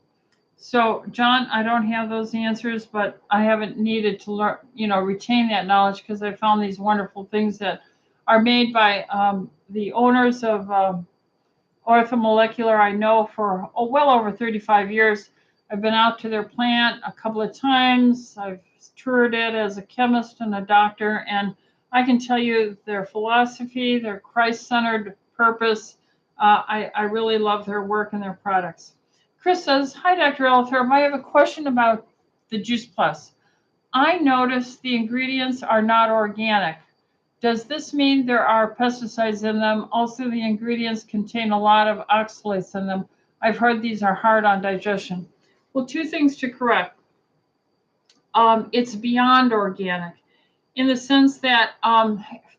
So, John, I don't have those answers, but I haven't needed to learn, retain that knowledge because I found these wonderful things that are made by the owners of Orthomolecular. I know for well over 35 years. I've been out to their plant a couple of times. I've toured it as a chemist and a doctor, and I can tell you their philosophy, their Christ-centered purpose. I really love their work and their products. Chris says, hi, Dr. Ellithorpe. I have a question about the Juice Plus. I noticed the ingredients are not organic. Does this mean there are pesticides in them? Also, the ingredients contain a lot of oxalates in them. I've heard these are hard on digestion. Well, two things to correct. It's beyond organic in the sense that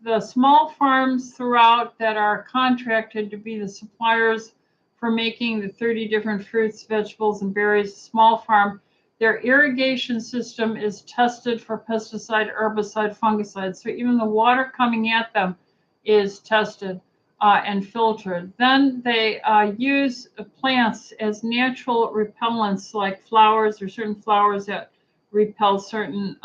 the small farms throughout that are contracted to be the suppliers for making the 30 different fruits, vegetables, and berries, small farm, their irrigation system is tested for pesticide, herbicide, fungicide. So even the water coming at them is tested and filtered. Then they use plants as natural repellents, like flowers or certain flowers that repel certain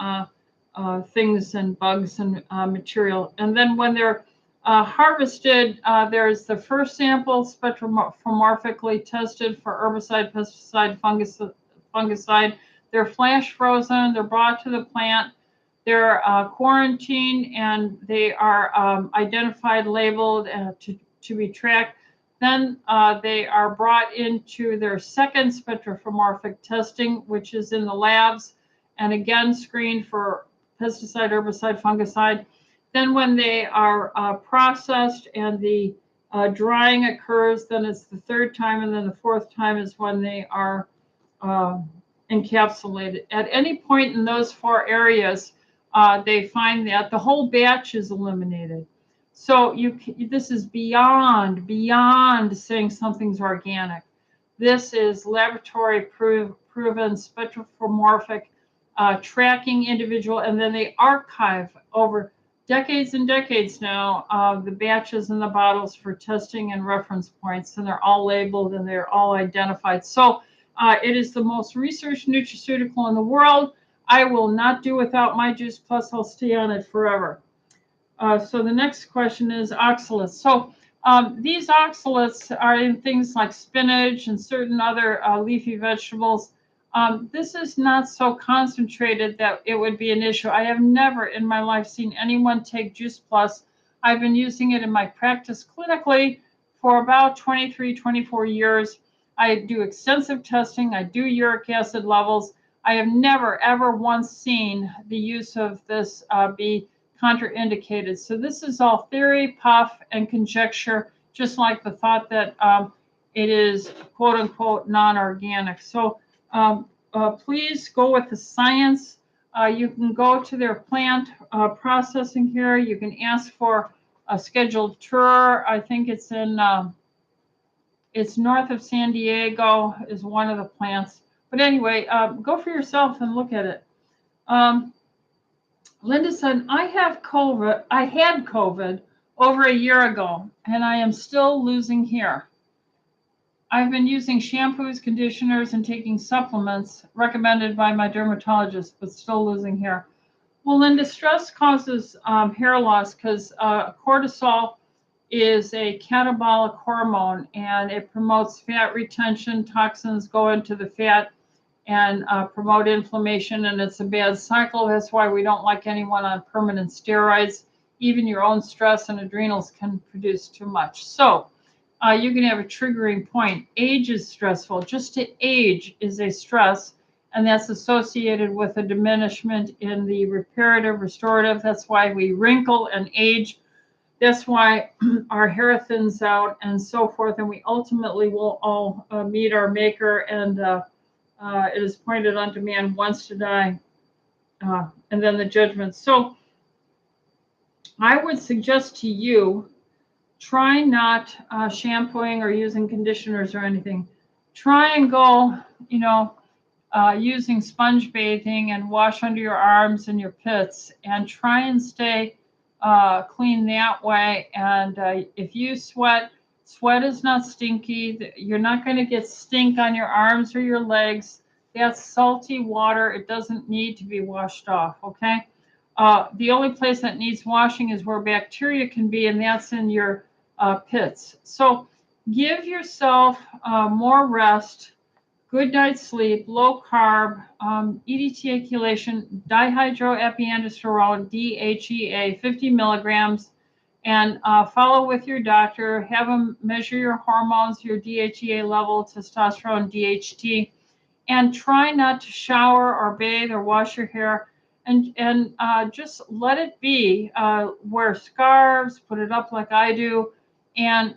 things and bugs and material. And then when they're harvested, there's the first sample spectromorphically tested for herbicide, pesticide, fungicide. They're flash frozen. They're brought to the plant. They're quarantined, and they are identified, labeled to be tracked. Then they are brought into their second spectromorphic testing, which is in the labs, and again screened for pesticide, herbicide, fungicide. Then when they are processed and the drying occurs, then it's the third time, and then the fourth time is when they are encapsulated. At any point in those 4 areas, they find that the whole batch is eliminated. So this is beyond saying something's organic. This is laboratory proven spectromorphic tracking individual, and then they archive over decades and decades now the batches and the bottles for testing and reference points, and they're all labeled and they're all identified. So it is the most researched nutraceutical in the world. I will not do without my Juice Plus. I'll stay on it forever. So the next question is oxalates. So These oxalates are in things like spinach and certain other leafy vegetables. This is not so concentrated that it would be an issue. I have never in my life seen anyone take Juice Plus. I've been using it in my practice clinically for about 23, 24 years. I do extensive testing. I do uric acid levels. I have never, ever once seen the use of this be contraindicated. So this is all theory, puff, and conjecture, just like the thought that it is quote unquote non-organic. So please go with the science. You can go to their plant processing here. You can ask for a scheduled tour. I think it's in it's north of San Diego is one of the plants. But anyway, go for yourself and look at it. Linda said, I had COVID over a year ago, and I am still losing hair. I've been using shampoos, conditioners, and taking supplements recommended by my dermatologist, but still losing hair. Well, Linda, stress causes hair loss because cortisol is a catabolic hormone, and it promotes fat retention. Toxins go into the fat and promote inflammation, and it's a bad cycle. That's why we don't like anyone on permanent steroids. Even your own stress and adrenals can produce too much. So you can have a triggering point. Age is stressful. Just to age is a stress, and that's associated with a diminishment in the reparative, restorative. That's why we wrinkle and age. That's why our hair thins out and so forth, and we ultimately will all meet our maker, and it is pointed unto man once to die, and then the judgment. So I would suggest to you, try not shampooing or using conditioners or anything. Try and go, using sponge bathing and wash under your arms and your pits, and try and stay clean that way. And if you sweat is not stinky. You're not going to get stink on your arms or your legs. That's salty water. It doesn't need to be washed off, okay? The only place that needs washing is where bacteria can be, and that's in your pits. So give yourself more rest, good night's sleep, low carb, EDTA chelation, dihydroepiandrosterone, DHEA, 50 milligrams, and follow with your doctor. Have them measure your hormones, your DHEA level, testosterone, DHT, and try not to shower or bathe or wash your hair. And just let it be. Wear scarves, put it up like I do, and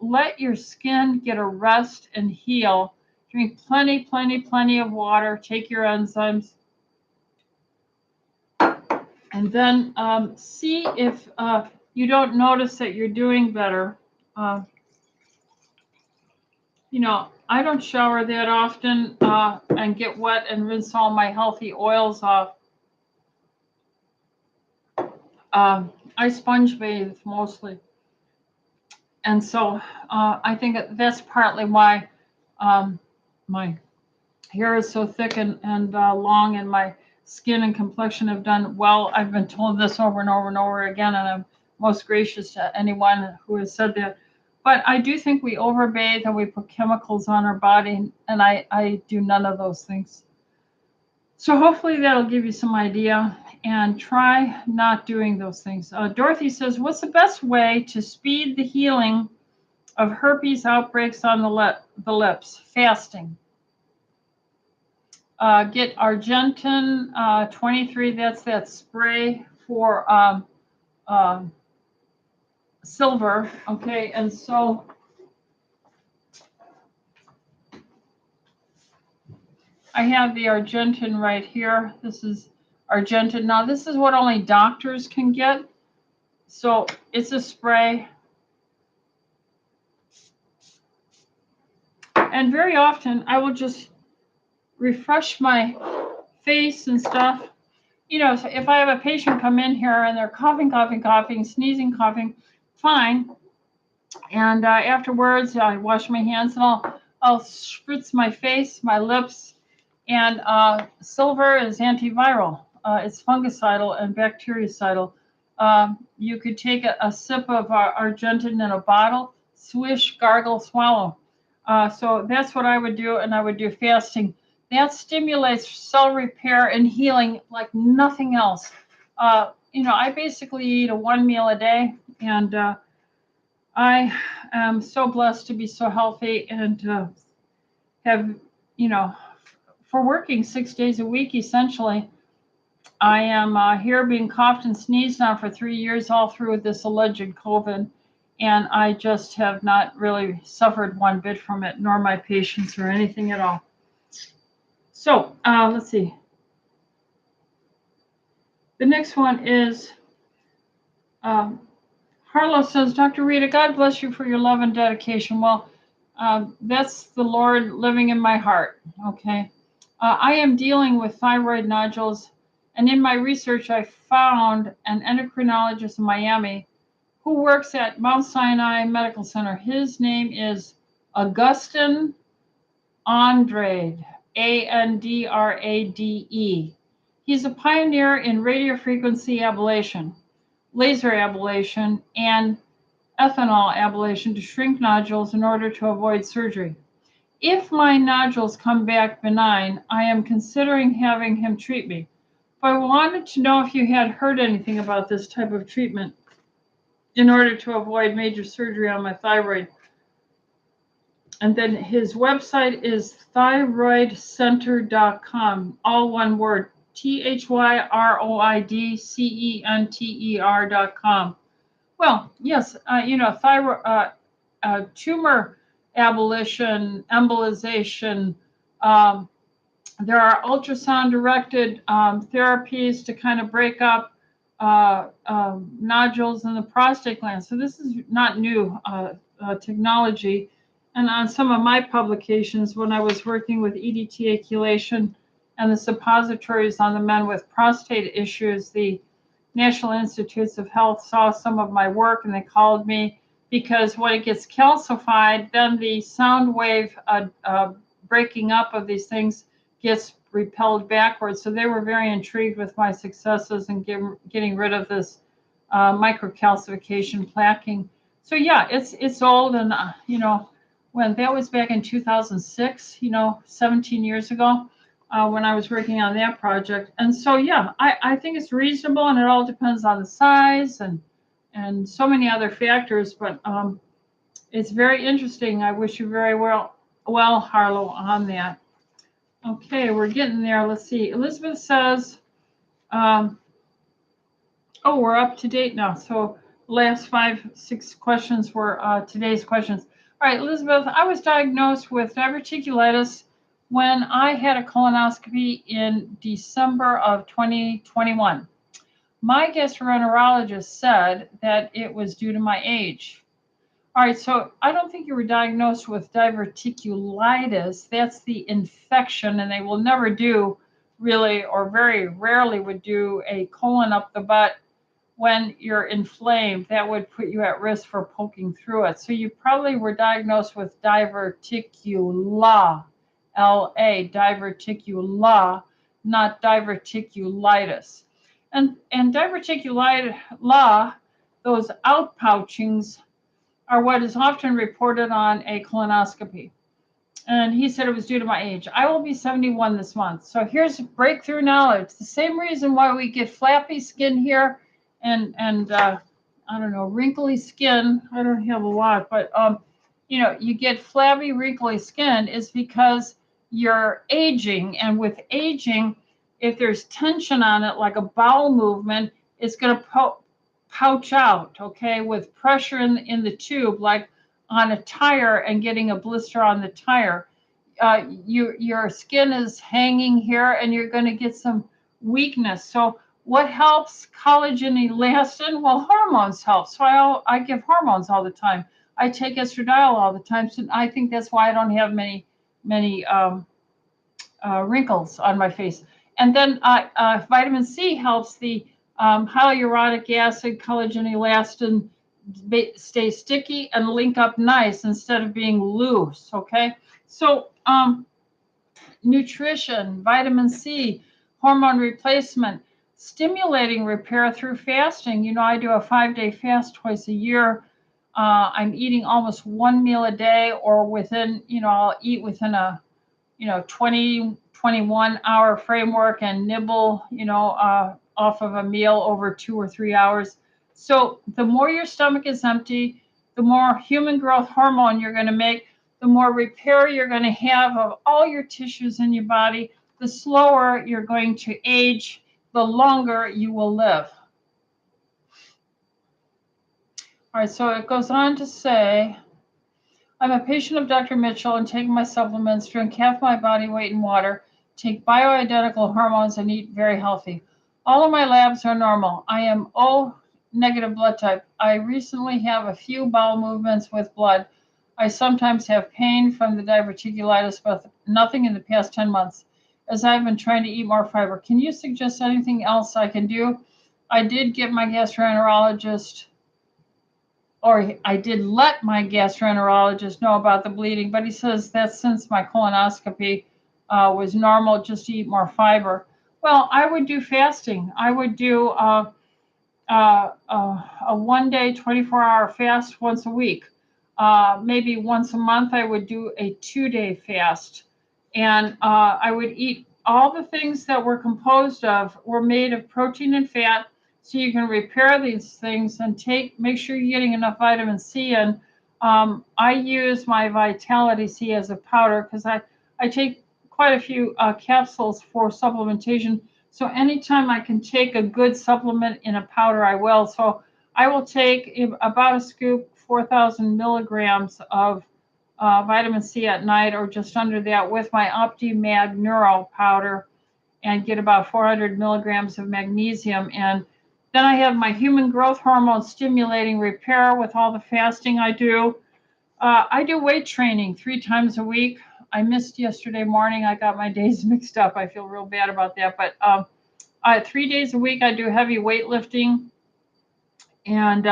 let your skin get a rest and heal. Drink plenty of water. Take your enzymes. And then see if you don't notice that you're doing better. I don't shower that often and get wet and rinse all my healthy oils off. I sponge bathe mostly. And so I think that's partly why my hair is so thick and long, and my skin and complexion have done well. I've been told this over and over and over again, and I'm most gracious to anyone who has said that. But I do think we overbathe and we put chemicals on our body, and I do none of those things. So hopefully that'll give you some idea, and try not doing those things. Dorothy says, what's the best way to speed the healing of herpes outbreaks on the lips? Fasting. Get Argentin 23, that's that spray for silver, okay? And so I have the Argentin right here. This is Argentin. Now, this is what only doctors can get. So it's a spray. And very often I will just refresh my face and stuff. So if I have a patient come in here and they're coughing, sneezing, coughing, fine. And afterwards, I wash my hands, and I'll spritz my face, my lips. And silver is antiviral. It's fungicidal and bactericidal. You could take a sip of Argentin in a bottle, swish, gargle, swallow. So that's what I would do, and I would do fasting. That stimulates cell repair and healing like nothing else. I basically eat one meal a day, and I am so blessed to be so healthy and have, for working 6 days a week, essentially. I am here being coughed and sneezed on for 3 years, all through this alleged COVID. And I just have not really suffered one bit from it, nor my patients or anything at all. So let's see. The next one is Harlow says, Dr. Rita, God bless you for your love and dedication. Well, that's the Lord living in my heart. Okay. I am dealing with thyroid nodules. And in my research, I found an endocrinologist in Miami who works at Mount Sinai Medical Center. His name is Augustin Andrade, Andrade. He's a pioneer in radiofrequency ablation, laser ablation, and ethanol ablation to shrink nodules in order to avoid surgery. If my nodules come back benign, I am considering having him treat me. But I wanted to know if you had heard anything about this type of treatment in order to avoid major surgery on my thyroid. And then his website is thyroidcenter.com, all one word, THYROIDCENTER.com. Well, yes, thyroid, tumor abolition, embolization. There are ultrasound-directed therapies to kind of break up nodules in the prostate gland. So this is not new technology. And on some of my publications, when I was working with EDTA chelation and the suppositories on the men with prostate issues, the National Institutes of Health saw some of my work and they called me because when it gets calcified, then the sound wave breaking up of these things gets repelled backwards. So they were very intrigued with my successes in getting rid of this microcalcification plaquing. So yeah, it's old, and when that was back in 2006, 17 years ago, when I was working on that project. And so yeah, I think it's reasonable, and it all depends on the size and so many other factors. But it's very interesting. I wish you very well, Harlow, on that. Okay, we're getting there. Let's see. Elizabeth says, we're up to date now. So last 5-6 questions were today's questions. All right, Elizabeth, I was diagnosed with diverticulitis when I had a colonoscopy in December of 2021. My gastroenterologist said that it was due to my age. All right, so I don't think you were diagnosed with diverticulitis. That's the infection, and they will never do really, or very rarely would do, a colon up the butt when you're inflamed. That would put you at risk for poking through it. So you probably were diagnosed with diverticula, L-A, diverticula, not diverticulitis. And diverticulitis, those outpouchings, are what is often reported on a colonoscopy. And he said it was due to my age. I will be 71 this month. So here's breakthrough knowledge. The same reason why we get flappy skin here and I don't know, wrinkly skin. I don't have a lot, but you get flabby, wrinkly skin is because you're aging. And with aging, if there's tension on it, like a bowel movement, it's going to pouch out, okay, with pressure in the tube, like on a tire and getting a blister on the tire. Your skin is hanging here and you're going to get some weakness. So what helps collagen elastin? Well, hormones help. So I give hormones all the time. I take estradiol all the time. So I think that's why I don't have many wrinkles on my face. And then vitamin C helps the hyaluronic acid, collagen elastin stay sticky and link up nice instead of being loose. Okay, so nutrition, vitamin C, hormone replacement. stimulating repair through fasting. I do a 5-day fast twice a year. I'm eating almost one meal a day, or I'll eat within a 20, 21 hour framework and nibble, off of a meal over 2 or 3 hours. So the more your stomach is empty, the more human growth hormone you're going to make, the more repair you're going to have of all your tissues in your body, the slower you're going to age, the longer you will live. All right, so it goes on to say, I'm a patient of Dr. Mitchell and take my supplements, drink half my body weight in water, take bioidentical hormones, and eat very healthy. All of my labs are normal. I am O negative blood type. I recently have a few bowel movements with blood. I sometimes have pain from the diverticulitis, but nothing in the past 10 months, as I've been trying to eat more fiber. Can you suggest anything else I can do? I did get my gastroenterologist, or I did let my gastroenterologist know about the bleeding, but he says that since my colonoscopy was normal, just to eat more fiber. Well, I would do fasting. I would do a 1-day, 24-hour fast once a week. Maybe once a month, I would do a 2-day fast. And I would eat all the things that were composed of, were made of protein and fat, so you can repair these things and make sure you're getting enough vitamin C. And I use my Vitality C as a powder, because I take quite a few capsules for supplementation. So anytime I can take a good supplement in a powder, I will. So I will take about a scoop, 4,000 milligrams of vitamin C at night, or just under that, with my OptiMag Neuro powder, and get about 400 milligrams of magnesium. And then I have my human growth hormone stimulating repair with all the fasting I do. I do weight training 3 times a week. I missed yesterday morning. I got my days mixed up. I feel real bad about that. But 3 days a week, I do heavy weightlifting. And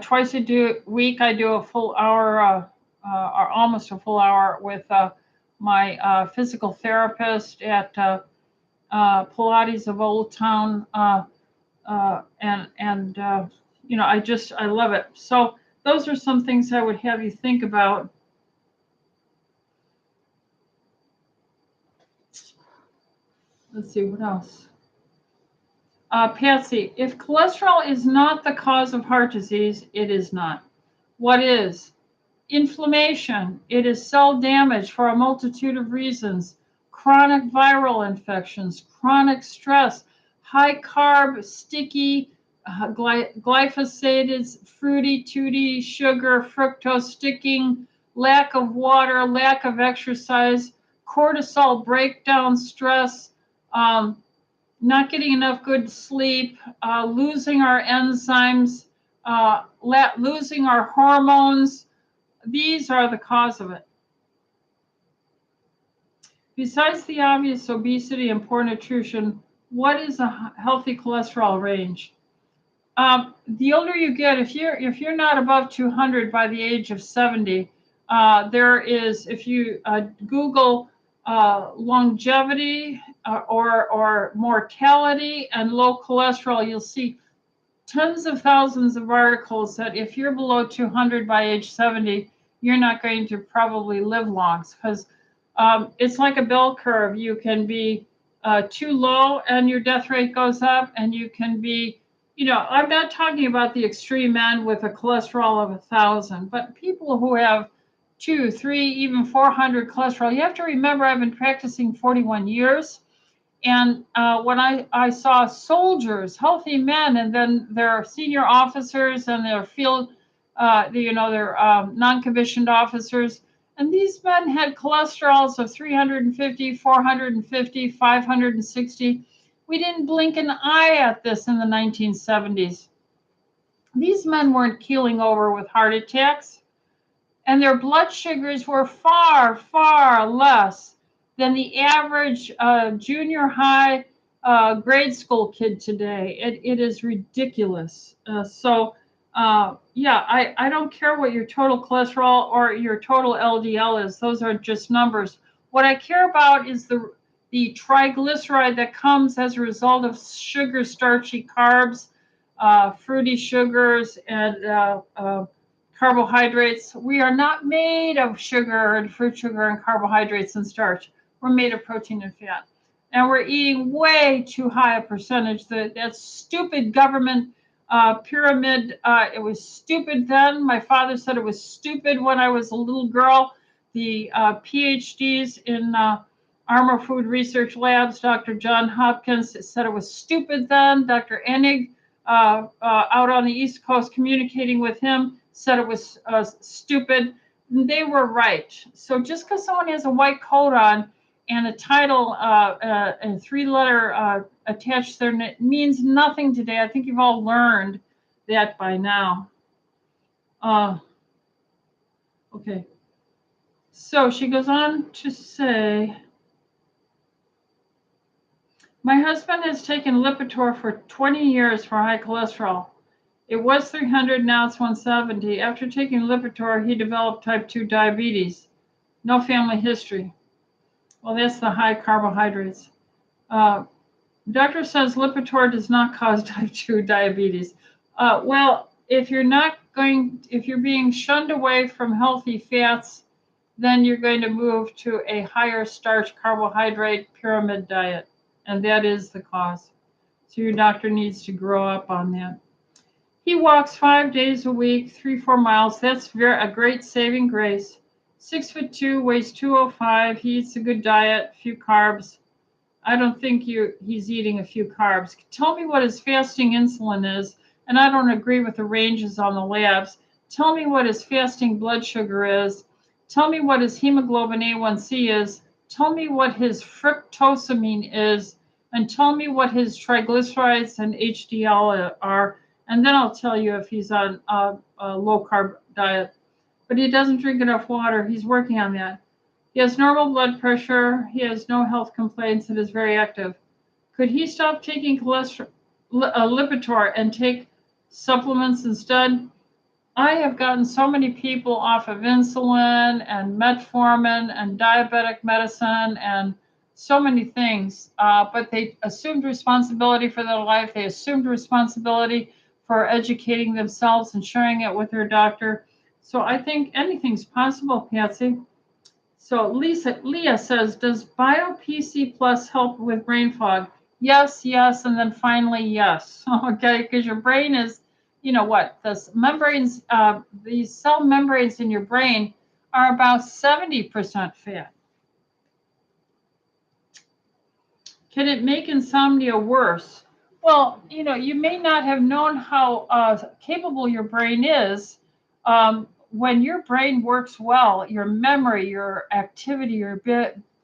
twice a week, I do a full hour, or almost a full hour, with my physical therapist at Pilates of Old Town. I love it. So those are some things I would have you think about. Let's see, what else? Patsy, if cholesterol is not the cause of heart disease, it is not. What is? Inflammation. It is cell damage for a multitude of reasons. Chronic viral infections, chronic stress, high carb, sticky, glyphosated, fruity, tooty, sugar, fructose, sticking, lack of water, lack of exercise, cortisol breakdown, stress, not getting enough good sleep, losing our enzymes, losing our hormones. These are the cause of it. Besides the obvious obesity and poor nutrition, what is a healthy cholesterol range? The older you get, if you're not above 200 by the age of 70, there is, if you Google longevity or mortality and low cholesterol, you'll see tens of thousands of articles that if you're below 200 by age 70, you're not going to probably live long, because it's like a bell curve. You can be too low and your death rate goes up, and you can be, I'm not talking about the extreme end with a cholesterol of 1,000, but people who have 2, 3, even 400 cholesterol. You have to remember, I've been practicing 41 years. And when I saw soldiers, healthy men, and then their senior officers and their field, their non-commissioned officers, and these men had cholesterols of 350, 450, 560. We didn't blink an eye at this in the 1970s. These men weren't keeling over with heart attacks, and their blood sugars were far, far less than the average junior high grade school kid today. It is ridiculous. I don't care what your total cholesterol or your total LDL is. Those are just numbers. What I care about is the triglyceride that comes as a result of sugar, starchy carbs, fruity sugars, and carbohydrates. We are not made of sugar and fruit sugar and carbohydrates and starch. We're made of protein and fat. And we're eating way too high a percentage. That stupid government pyramid, it was stupid then. My father said it was stupid when I was a little girl. The PhDs in Armour Food Research Labs, Dr. John Hopkins, said it was stupid then. Dr. Enig, out on the East Coast communicating with him, said it was stupid. They were right. So just because someone has a white coat on and a title and 3-letter attached there means nothing today. I think you've all learned that by now. Okay. So she goes on to say, my husband has taken Lipitor for 20 years for high cholesterol. It was 300, now it's 170. After taking Lipitor, he developed type 2 diabetes. No family history. Well, that's the high carbohydrates. Doctor says Lipitor does not cause type 2 diabetes. Well, if you're being shunned away from healthy fats, then you're going to move to a higher starch carbohydrate pyramid diet. And that is the cause. So your doctor needs to grow up on that. He walks 5 days a week, 3-4 miles. That's a great saving grace. 6'2", weighs 205. He eats a good diet, a few carbs. I don't think he's eating a few carbs. Tell me what his fasting insulin is, and I don't agree with the ranges on the labs. Tell me what his fasting blood sugar is. Tell me what his hemoglobin A1C is. Tell me what his fructosamine is, and tell me what his triglycerides and HDL are, and then I'll tell you if he's on a low-carb diet. But he doesn't drink enough water. He's working on that. He has normal blood pressure. He has no health complaints and is very active. Could he stop taking Lipitor and take supplements instead? I have gotten so many people off of insulin and metformin and diabetic medicine and so many things, but they assumed responsibility for their life. They assumed responsibility for educating themselves and sharing it with their doctor. So I think anything's possible, Patsy. So Leah says, does BioPC Plus help with brain fog? Yes, yes, and then finally yes. Okay, because your brain is, you know what, the membranes, these cell membranes in your brain are about 70% fat. Can it make insomnia worse? Well, you may not have known how capable your brain is. When your brain works well, your memory, your activity, your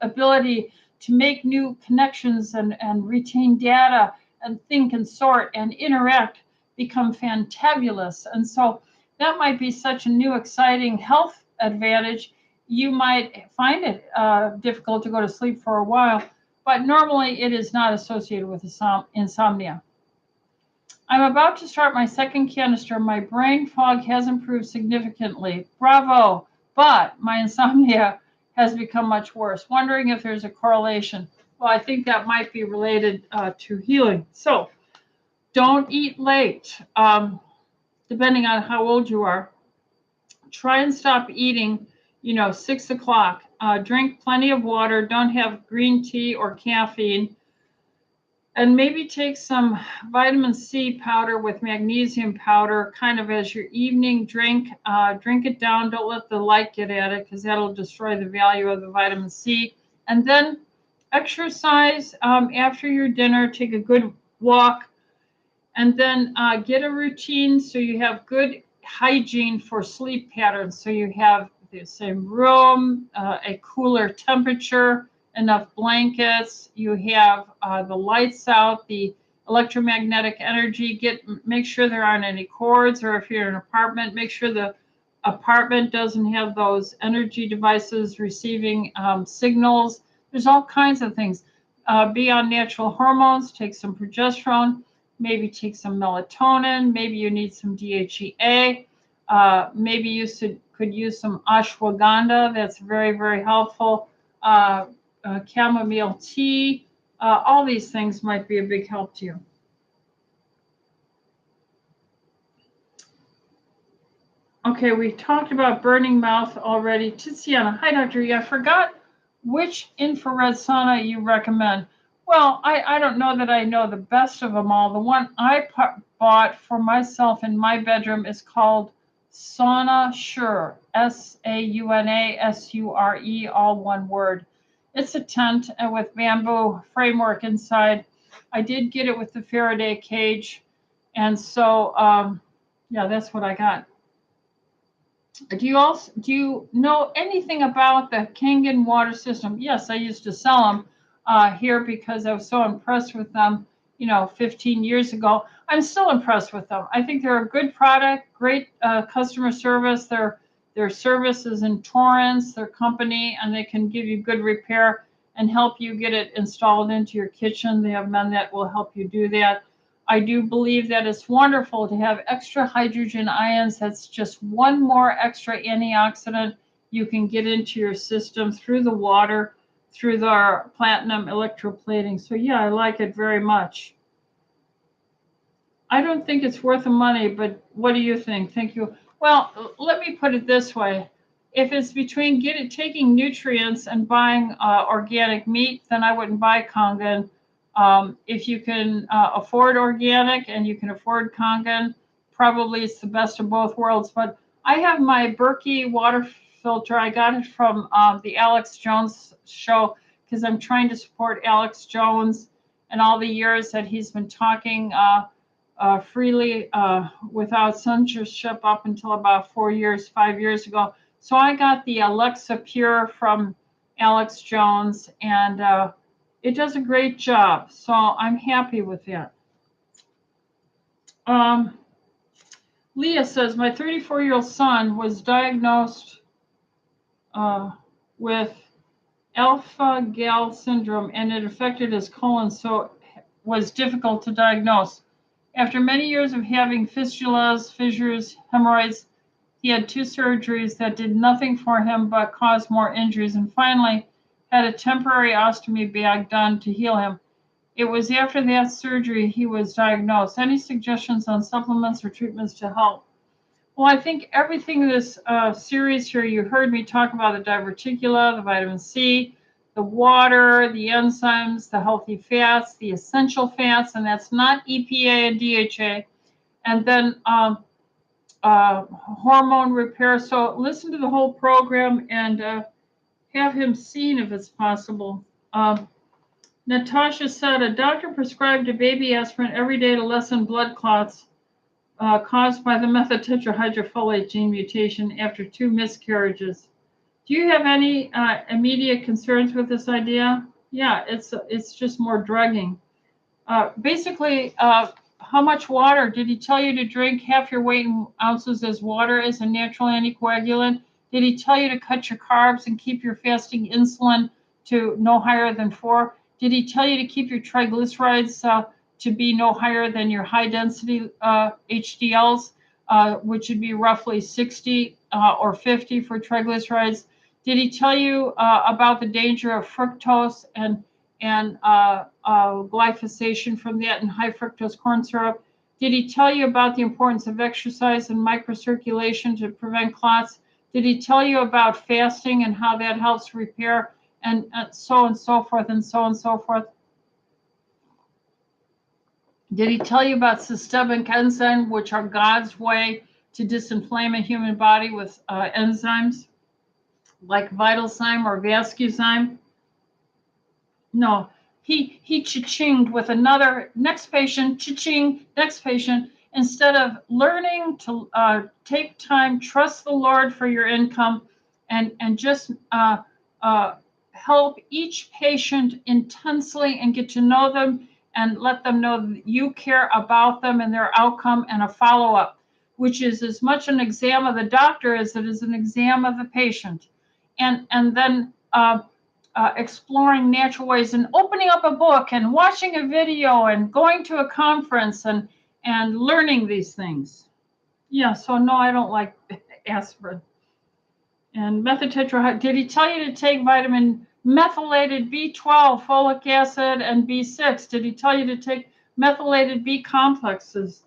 ability to make new connections and retain data and think and sort and interact become fantabulous. And so that might be such a new, exciting health advantage. You might find it difficult to go to sleep for a while, but normally it is not associated with insomnia. I'm about to start my second canister. My brain fog has improved significantly. Bravo. But my insomnia has become much worse. Wondering if there's a correlation. Well, I think that might be related to healing. So don't eat late, depending on how old you are. Try and stop eating, 6 o'clock. Drink plenty of water. Don't have green tea or caffeine. And maybe take some vitamin C powder with magnesium powder kind of as your evening drink. Drink it down. Don't let the light get at it because that'll destroy the value of the vitamin C. And then exercise after your dinner. Take a good walk. And then get a routine so you have good hygiene for sleep patterns. So you have the same room, a cooler temperature, enough blankets, you have the lights out, the electromagnetic energy, make sure there aren't any cords, or if you're in an apartment, make sure the apartment doesn't have those energy devices receiving signals. There's all kinds of things. Be on natural hormones, take some progesterone, maybe take some melatonin, maybe you need some DHEA, maybe you could use some ashwagandha, that's very, very helpful. chamomile tea. All these things might be a big help to you. Okay, we talked about burning mouth already. Tiziana, hi, Dr. I forgot which infrared sauna you recommend. Well, I don't know that I know the best of them all. The one I bought for myself in my bedroom is called Sauna Sure, SAUNA SURE, all one word. It's a tent with bamboo framework inside. I did get it with the Faraday cage. And so, yeah, that's what I got. Do you know anything about the Kangen water system? Yes, I used to sell them here because I was so impressed with them, 15 years ago. I'm still impressed with them. I think they're a good product, great customer service. Their service is in Torrance, their company, and they can give you good repair and help you get it installed into your kitchen. They have men that will help you do that. I do believe that it's wonderful to have extra hydrogen ions. That's just one more extra antioxidant you can get into your system through the water, through the platinum electroplating. So yeah, I like it very much. I don't think it's worth the money, but what do you think? Thank you. Well, let me put it this way. If it's between taking nutrients and buying organic meat, then I wouldn't buy Kangen. If you can afford organic and you can afford Kangen, probably it's the best of both worlds. But I have my Berkey water filter. I got it from the Alex Jones show because I'm trying to support Alex Jones and all the years that he's been talking freely without censorship up until about 5 years ago. So I got the Alexa Pure from Alex Jones, and it does a great job. So I'm happy with that. Leah says, my 34-year-old son was diagnosed with alpha-gal syndrome, and it affected his colon, so it was difficult to diagnose. After many years of having fistulas, fissures, hemorrhoids, he had 2 surgeries that did nothing for him but caused more injuries, and finally had a temporary ostomy bag done to heal him. It was after that surgery he was diagnosed. Any suggestions on supplements or treatments to help? Well, I think everything in this series here, you heard me talk about the diverticula, the vitamin C, the water, the enzymes, the healthy fats, the essential fats, and that's not EPA and DHA. And then hormone repair. So listen to the whole program and have him seen if it's possible. Natasha said a doctor prescribed a baby aspirin every day to lessen blood clots caused by the methyl-tetrahydrofolate gene mutation after 2 miscarriages. Do you have any immediate concerns with this idea? Yeah, it's just more drugging. Basically, how much water? Did he tell you to drink half your weight in ounces as water as a natural anticoagulant? Did he tell you to cut your carbs and keep your fasting insulin to no higher than 4? Did he tell you to keep your triglycerides to be no higher than your high density HDLs, which would be roughly 60 or 50 for triglycerides? Did he tell you about the danger of fructose and glyphosation from that and high fructose corn syrup? Did he tell you about the importance of exercise and microcirculation to prevent clots? Did he tell you about fasting and how that helps repair and so and so forth and so and so forth? Did he tell you about systemic enzymes, which are God's way to disinflame a human body with enzymes like VitalZyme or Vascuzyme? No, he cha-chinged with another next patient, cha-ching, next patient, instead of learning to take time, trust the Lord for your income, and just help each patient intensely and get to know them and let them know that you care about them and their outcome, and a follow-up, which is as much an exam of the doctor as it is an exam of the patient. And then exploring natural ways and opening up a book and watching a video and going to a conference and learning these things. Yeah, so no, I don't like aspirin. And methyl tetrahydrocannabinol, did he tell you to take vitamin Methylated B12, folic acid, and B6. Did he tell you to take methylated B complexes?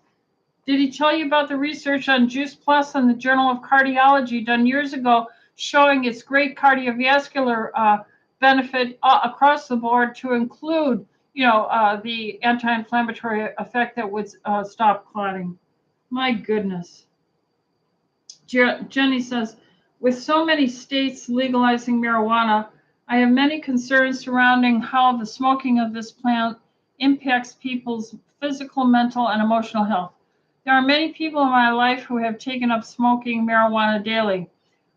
Did he tell you about the research on Juice Plus in the Journal of Cardiology done years ago, showing its great cardiovascular benefit across the board, to include, the anti-inflammatory effect that would stop clotting? My goodness. Jenny says, with so many states legalizing marijuana, I have many concerns surrounding how the smoking of this plant impacts people's physical, mental, and emotional health. There are many people in my life who have taken up smoking marijuana daily,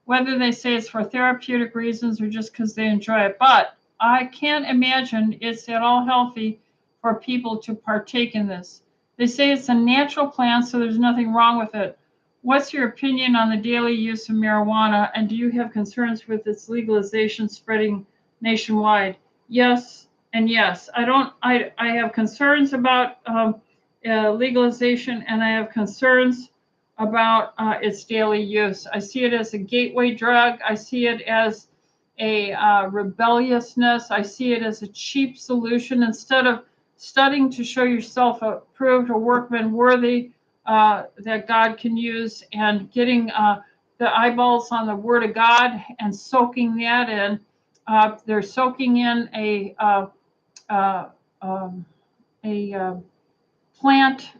whether they say it's for therapeutic reasons or just because they enjoy it. But I can't imagine it's at all healthy for people to partake in this. They say it's a natural plant, so there's nothing wrong with it. What's your opinion on the daily use of marijuana, and do you have concerns with its legalization spreading nationwide? Yes and yes. I have concerns about legalization, and I have concerns about its daily use. I see it as a gateway drug. I see it as a rebelliousness. I see it as a cheap solution. Instead of studying to show yourself approved or workman worthy that God can use, and getting the eyeballs on the Word of God and soaking that in, they're soaking in a plant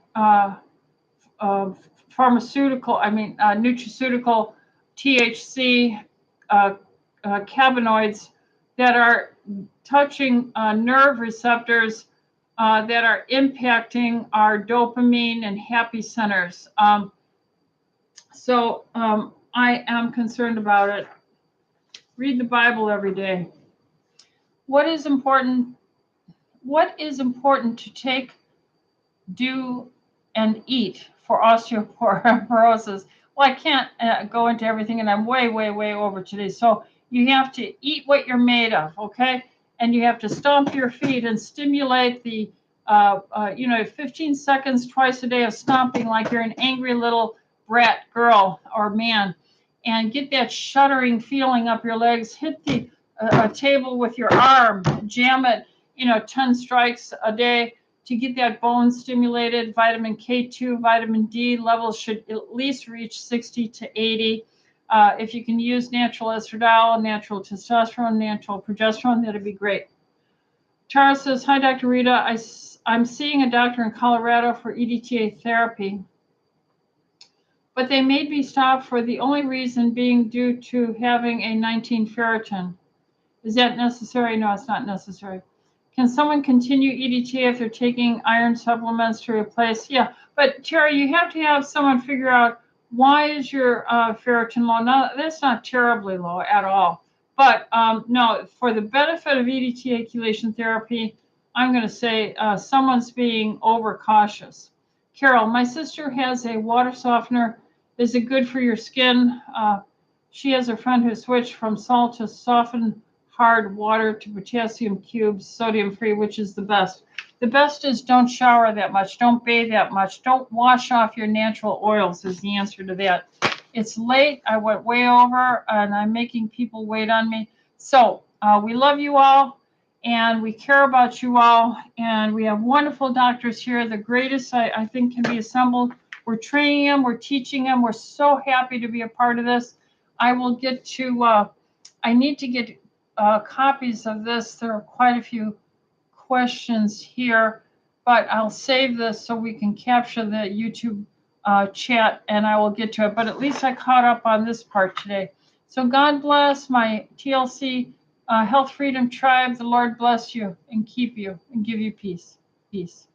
pharmaceutical, nutraceutical THC cannabinoids that are touching nerve receptors that are impacting our dopamine and happy centers. So I am concerned about it. Read the Bible every day. What is important to take, do, and eat for osteoporosis? Well, I can't go into everything, and I'm way, way, way over today. So you have to eat what you're made of, okay? And you have to stomp your feet and stimulate the, 15 seconds twice a day of stomping like you're an angry little brat girl or man, and get that shuddering feeling up your legs. Hit the table with your arm, jam it, 10 strikes a day to get that bone stimulated. Vitamin K2, vitamin D levels should at least reach 60 to 80. If you can use natural estradiol, natural testosterone, natural progesterone, that'd be great. Tara says, hi, Dr. Rita. I'm seeing a doctor in Colorado for EDTA therapy, but they made me stop for the only reason being due to having a 19 ferritin. Is that necessary? No, it's not necessary. Can someone continue EDTA if they're taking iron supplements to replace? Yeah, but Tara, you have to have someone figure out, why is your ferritin low? No, that's not terribly low at all. But no, for the benefit of EDTA chelation therapy, I'm going to say someone's being overcautious. Carol, my sister has a water softener. Is it good for your skin? She has a friend who switched from salt to softened hard water to potassium cubes, sodium free, which is the best. The best is don't shower that much, don't bathe that much, don't wash off your natural oils is the answer to that. It's late, I went way over, and I'm making people wait on me. So we love you all, and we care about you all, and we have wonderful doctors here, the greatest I think can be assembled. We're training them, we're teaching them. We're so happy to be a part of this. I will get to, I need to get copies of this. There are quite a few questions here, but I'll save this so we can capture the YouTube chat, and I will get to it. But at least I caught up on this part today. So God bless my TLC Health Freedom Tribe. The Lord bless you and keep you and give you peace. Peace.